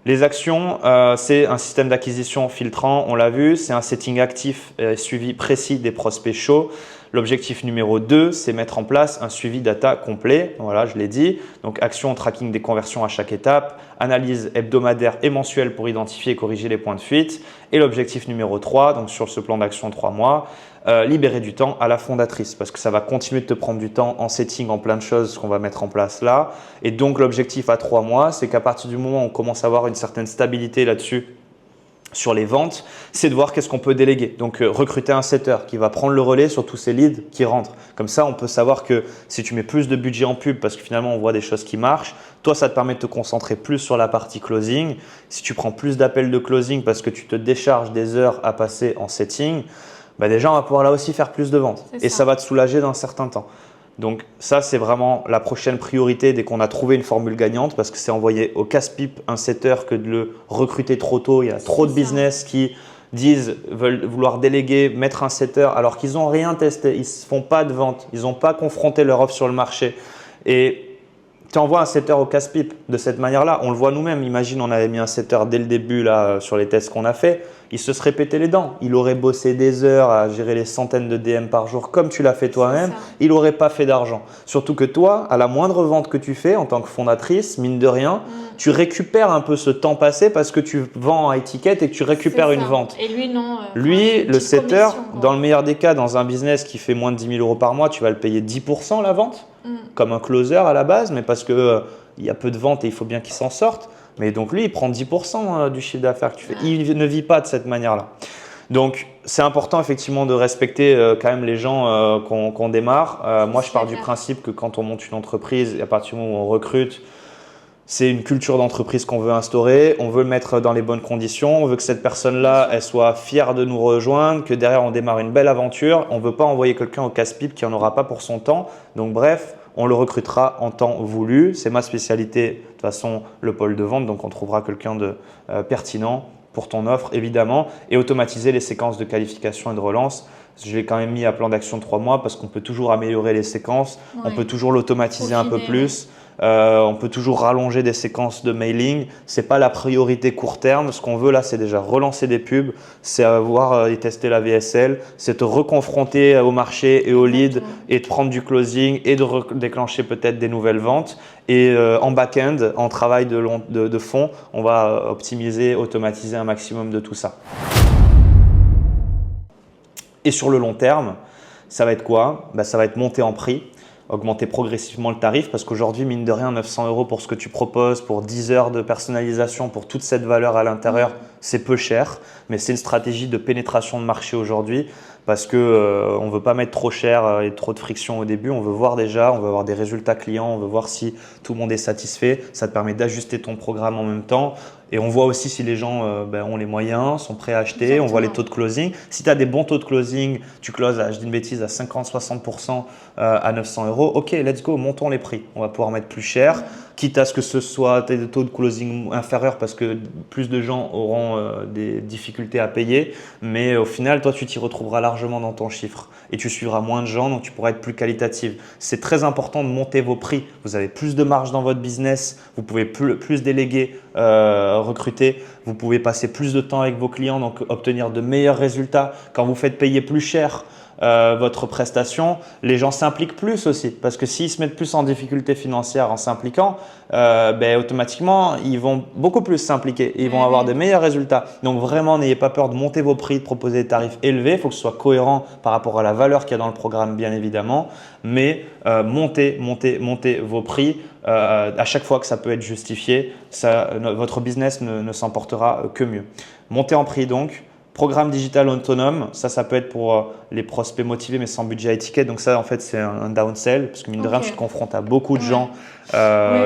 Les actions, c'est un système d'acquisition filtrant, on l'a vu, c'est un setting actif suivi précis des prospects chauds. L'objectif numéro 2, c'est mettre en place un suivi data complet. Voilà, je l'ai dit. Donc, action, tracking des conversions à chaque étape, analyse hebdomadaire et mensuelle pour identifier et corriger les points de fuite. Et l'objectif numéro 3, donc sur ce plan d'action 3 mois, libérer du temps à la fondatrice parce que ça va continuer de te prendre du temps en setting, en plein de choses qu'on va mettre en place là. Et donc, l'objectif à 3 mois, c'est qu'à partir du moment où on commence à avoir une certaine stabilité là-dessus, sur les ventes, c'est de voir qu'est-ce qu'on peut déléguer. Donc, recruter un setter qui va prendre le relais sur tous ces leads qui rentrent. Comme ça, on peut savoir que si tu mets plus de budget en pub parce que finalement, on voit des choses qui marchent, toi, ça te permet de te concentrer plus sur la partie closing. Si tu prends plus d'appels de closing parce que tu te décharges des heures à passer en setting, bah déjà, on va pouvoir là aussi faire plus de ventes. Et ça va te soulager dans un certain temps. Donc ça, c'est vraiment la prochaine priorité dès qu'on a trouvé une formule gagnante parce que c'est envoyer au casse-pipe un setter que de le recruter trop tôt. Il y a trop de business qui veulent vouloir déléguer, mettre un setter alors qu'ils n'ont rien testé, ils ne font pas de vente, ils n'ont pas confronté leur offre sur le marché. Et tu envoies un setter au casse-pipe de cette manière-là. On le voit nous-mêmes. Imagine, on avait mis un setter dès le début là, sur les tests qu'on a fait. Il se serait pété les dents. Il aurait bossé des heures à gérer les centaines de DM par jour comme tu l'as fait toi-même. Il n'aurait pas fait d'argent. Surtout que toi, à la moindre vente que tu fais en tant que fondatrice, mine de rien, tu récupères un peu ce temps passé parce que tu vends à étiquette et que tu récupères une vente. Et lui, non. Lui, le setter, dans le meilleur des cas, dans un business qui fait moins de 10 000 € par mois, tu vas le payer 10% la vente, comme un closer à la base, mais parce que il y a peu de ventes et il faut bien qu'il s'en sorte. Mais donc lui, il prend 10% du chiffre d'affaires que tu fais. Il ne vit pas de cette manière-là. Donc, c'est important effectivement de respecter quand même les gens qu'on démarre. Moi, je pars du principe que quand on monte une entreprise, et à partir du moment où on recrute, c'est une culture d'entreprise qu'on veut instaurer. On veut le mettre dans les bonnes conditions. On veut que cette personne-là, elle soit fière de nous rejoindre, que derrière, on démarre une belle aventure. On ne veut pas envoyer quelqu'un au casse-pipe qui n'en aura pas pour son temps. Donc, bref, on le recrutera en temps voulu. C'est ma spécialité, de toute façon, le pôle de vente. Donc, on trouvera quelqu'un de pertinent pour ton offre, évidemment. Et automatiser les séquences de qualification et de relance. Je l'ai quand même mis à plan d'action de 3 mois parce qu'on peut toujours améliorer les séquences. Ouais. On peut toujours l'automatiser un peu plus. On peut toujours rallonger des séquences de mailing. Ce n'est pas la priorité court terme. Ce qu'on veut là, c'est déjà relancer des pubs, c'est avoir et tester la VSL, c'est te reconfronter au marché et au lead et de prendre du closing et de déclencher peut-être des nouvelles ventes. Et en back-end, en travail de fond, on va optimiser, automatiser un maximum de tout ça. Et sur le long terme, ça va être quoi? Ça va être monter en prix, augmenter progressivement le tarif parce qu'aujourd'hui, mine de rien, 900 € pour ce que tu proposes, pour 10 heures de personnalisation, pour toute cette valeur à l'intérieur, c'est peu cher. Mais c'est une stratégie de pénétration de marché aujourd'hui parce qu'on ne veut pas mettre trop cher et trop de friction au début. On veut voir déjà, on veut avoir des résultats clients, on veut voir si tout le monde est satisfait. Ça te permet d'ajuster ton programme en même temps. Et on voit aussi si les gens ont les moyens, sont prêts à acheter. Exactement. On voit les taux de closing. Si tu as des bons taux de closing, tu closes, je dis une bêtise, à 50-60% à 900 €. Ok, let's go, montons les prix. On va pouvoir mettre plus cher, quitte à ce que ce soit des taux de closing inférieurs parce que plus de gens auront des difficultés à payer. Mais au final, toi, tu t'y retrouveras largement dans ton chiffre et tu suivras moins de gens, donc tu pourras être plus qualitative. C'est très important de monter vos prix. Vous avez plus de marge dans votre business, vous pouvez plus déléguer, recruter, vous pouvez passer plus de temps avec vos clients, donc obtenir de meilleurs résultats. Quand vous faites payer plus cher votre prestation, les gens s'impliquent plus aussi. Parce que s'ils se mettent plus en difficulté financière en s'impliquant, automatiquement, ils vont beaucoup plus s'impliquer et ils vont avoir des meilleurs résultats. Donc vraiment, n'ayez pas peur de monter vos prix, de proposer des tarifs élevés. Il faut que ce soit cohérent par rapport à la valeur qu'il y a dans le programme, bien évidemment. Mais montez vos prix à chaque fois que ça peut être justifié. Votre business ne s'en portera que mieux. Montez en prix donc. Programme digital autonome, ça peut être pour les prospects motivés mais sans budget à étiquette. Donc ça, en fait, c'est un downsell parce que mine de rien, tu te confrontes à beaucoup de gens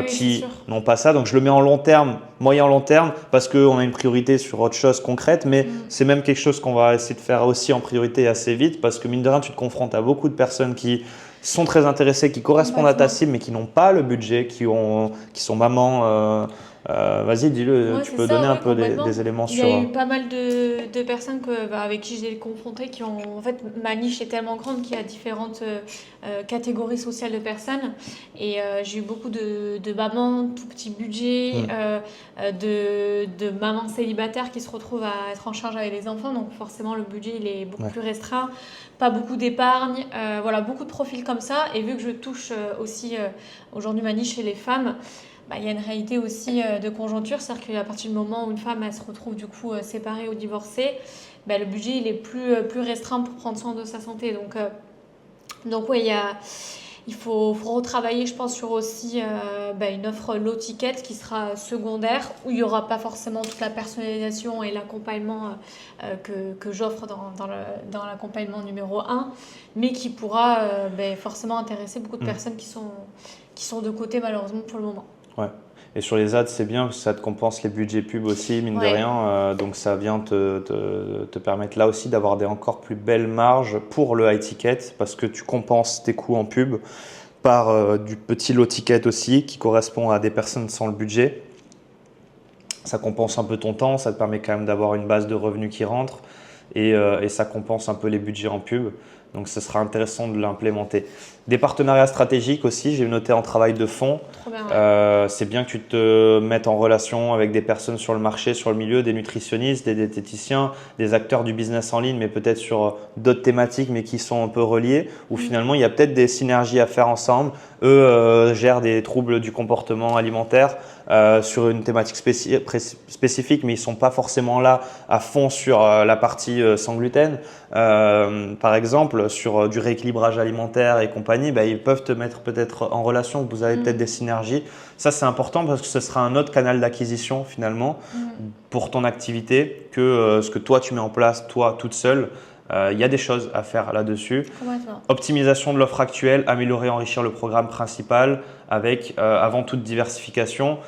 qui n'ont pas ça. Donc je le mets en long terme, moyen long terme parce qu'on a une priorité sur autre chose concrète. Mais c'est même quelque chose qu'on va essayer de faire aussi en priorité assez vite parce que mine de rien, tu te confrontes à beaucoup de personnes qui sont très intéressées, qui correspondent à ta cible mais qui n'ont pas le budget, qui sont mamans. Vas-y, dis-le, tu peux donner un peu des éléments sur… Il y a eu pas mal de personnes avec qui j'ai confronté qui ont… En fait, ma niche est tellement grande qu'il y a différentes catégories sociales de personnes. Et j'ai eu beaucoup de mamans, tout petit budget, de mamans célibataires qui se retrouvent à être en charge avec les enfants. Donc forcément, le budget, il est beaucoup plus restreint. Pas beaucoup d'épargne. Voilà, beaucoup de profils comme ça. Et vu que je touche aussi… aujourd'hui, ma niche chez les femmes… il y a une réalité aussi de conjoncture, c'est-à-dire qu'à partir du moment où une femme elle se retrouve du coup séparée ou divorcée, le budget il est plus restreint pour prendre soin de sa santé. Donc ouais, il faut retravailler, je pense, sur aussi une offre low ticket qui sera secondaire, où il n'y aura pas forcément toute la personnalisation et l'accompagnement que j'offre dans l'accompagnement numéro 1, mais qui pourra forcément intéresser beaucoup de personnes qui sont de côté malheureusement pour le moment. Ouais. Et sur les ads, c'est bien parce que ça te compense les budgets pub aussi, mine de rien. Donc, ça vient te permettre là aussi d'avoir des encore plus belles marges pour le high ticket parce que tu compenses tes coûts en pub par du petit low ticket aussi qui correspond à des personnes sans le budget. Ça compense un peu ton temps, ça te permet quand même d'avoir une base de revenus qui rentre et ça compense un peu les budgets en pub. Donc, ce sera intéressant de l'implémenter. Des partenariats stratégiques aussi, j'ai noté en travail de fond. C'est bien que tu te mettes en relation avec des personnes sur le marché, sur le milieu, des nutritionnistes, des diététiciens, des acteurs du business en ligne, mais peut-être sur d'autres thématiques, mais qui sont un peu reliées, où finalement, il y a peut-être des synergies à faire ensemble. Eux gèrent des troubles du comportement alimentaire sur une thématique spécifique, mais ils ne sont pas forcément là à fond sur la partie sans gluten. Par exemple, sur du rééquilibrage alimentaire et compagnie, ils peuvent te mettre peut-être en relation, vous avez peut-être des synergies. Ça, c'est important parce que ce sera un autre canal d'acquisition finalement pour ton activité que ce que toi, tu mets en place, toi, toute seule. Il y a des choses à faire là-dessus. Optimisation de l'offre actuelle, améliorer, enrichir le programme principal avec avant toute diversification.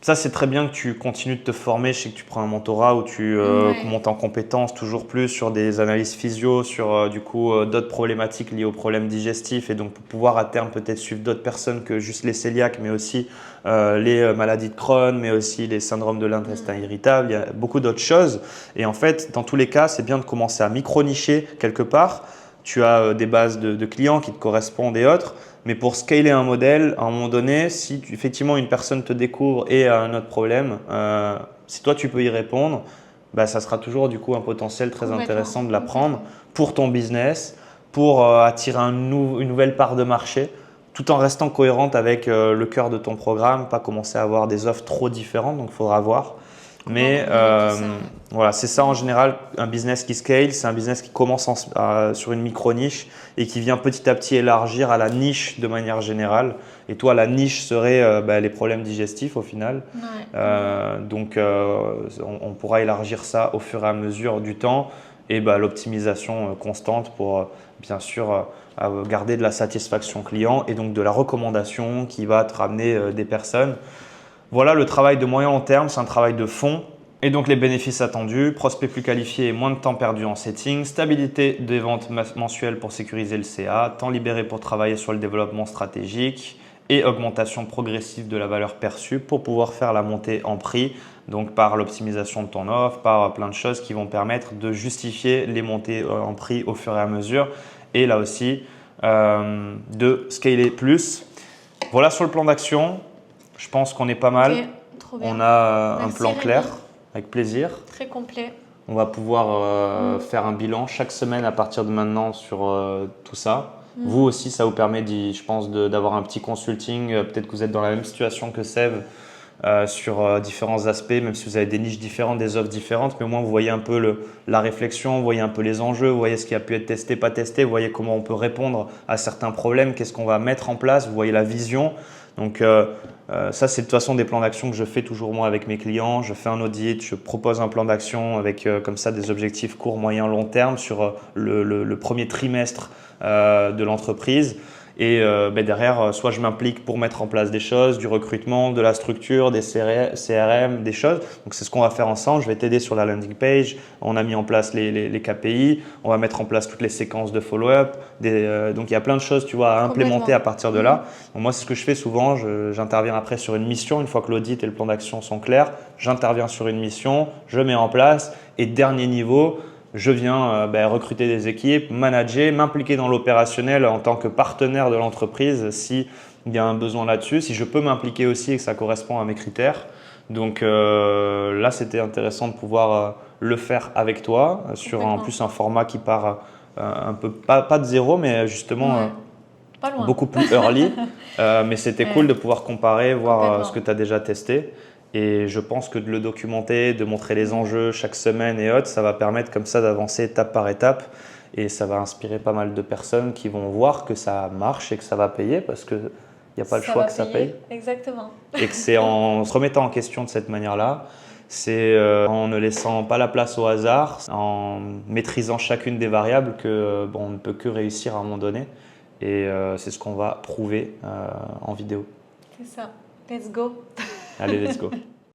Ça, c'est très bien que tu continues de te former. Je sais que tu prends un mentorat où tu montes en compétences toujours plus sur des analyses physio, sur d'autres problématiques liées aux problèmes digestifs et donc pour pouvoir à terme peut-être suivre d'autres personnes que juste les cœliaques, mais aussi les maladies de Crohn, mais aussi les syndromes de l'intestin irritable. Il y a beaucoup d'autres choses. Et en fait, dans tous les cas, c'est bien de commencer à micro-nicher quelque part. Tu as des bases de clients qui te correspondent et autres. Mais pour scaler un modèle, à un moment donné, si effectivement une personne te découvre et a un autre problème, si toi tu peux y répondre, ça sera toujours du coup un potentiel très intéressant de l'apprendre pour ton business, pour attirer une nouvelle part de marché, tout en restant cohérente avec le cœur de ton programme, pas commencer à avoir des offres trop différentes, donc il faudra voir. Mais voilà, c'est ça en général, un business qui scale, c'est un business qui commence sur une micro-niche et qui vient petit à petit élargir à la niche de manière générale. Et toi, la niche serait les problèmes digestifs au final. Donc, on pourra élargir ça au fur et à mesure du temps et l'optimisation constante pour bien sûr garder de la satisfaction client et donc de la recommandation qui va te ramener des personnes. Voilà, le travail de moyen long terme, c'est un travail de fond. Et donc les bénéfices attendus, prospect plus qualifié et moins de temps perdu en setting, stabilité des ventes mensuelles pour sécuriser le CA, temps libéré pour travailler sur le développement stratégique et augmentation progressive de la valeur perçue pour pouvoir faire la montée en prix, donc par l'optimisation de ton offre, par plein de choses qui vont permettre de justifier les montées en prix au fur et à mesure et là aussi de scaler plus. Voilà sur le plan d'action. Je pense qu'on est pas mal. Trop bien. On a Merci, un plan Rémi. clair, avec plaisir. Très complet. On va pouvoir faire un bilan chaque semaine à partir de maintenant sur tout ça. Vous aussi, ça vous permet, je pense, d'avoir un petit consulting. Peut-être que vous êtes dans la même situation que Sève sur différents aspects, même si vous avez des niches différentes, des offres différentes. Mais au moins, vous voyez un peu la réflexion, vous voyez un peu les enjeux, vous voyez ce qui a pu être testé, pas testé, vous voyez comment on peut répondre à certains problèmes, qu'est-ce qu'on va mettre en place, vous voyez la vision. Donc ça, c'est de toute façon des plans d'action que je fais toujours moi avec mes clients. Je fais un audit, je propose un plan d'action avec comme ça des objectifs court, moyen, long terme sur le premier trimestre de l'entreprise. Et derrière, soit je m'implique pour mettre en place des choses, du recrutement, de la structure, des CRM, des choses. Donc c'est ce qu'on va faire ensemble. Je vais t'aider sur la landing page. On a mis en place les KPI. On va mettre en place toutes les séquences de follow-up. Donc il y a plein de choses, tu vois, à implémenter à partir de là. Donc moi, c'est ce que je fais souvent. J'interviens après sur une mission. Une fois que l'audit et le plan d'action sont clairs, j'interviens sur une mission, je mets en place. Et dernier niveau, je viens recruter des équipes, manager, m'impliquer dans l'opérationnel en tant que partenaire de l'entreprise s'il y a un besoin là-dessus, si je peux m'impliquer aussi et que ça correspond à mes critères. Donc là, c'était intéressant de pouvoir le faire avec toi sur en plus un format qui part un peu, pas de zéro, mais justement pas loin. Beaucoup plus early. Mais c'était cool de pouvoir comparer, voir ce que tu as déjà testé. Et je pense que de le documenter, de montrer les enjeux chaque semaine et autres, ça va permettre comme ça d'avancer étape par étape. Et ça va inspirer pas mal de personnes qui vont voir que ça marche et que ça va payer parce qu'il n'y a pas le choix que ça paye. Exactement. Et que c'est en se remettant en question de cette manière-là, c'est en ne laissant pas la place au hasard, en maîtrisant chacune des variables on ne peut que réussir à un moment donné. Et c'est ce qu'on va prouver en vidéo. C'est ça. Let's go. Allez, let's go.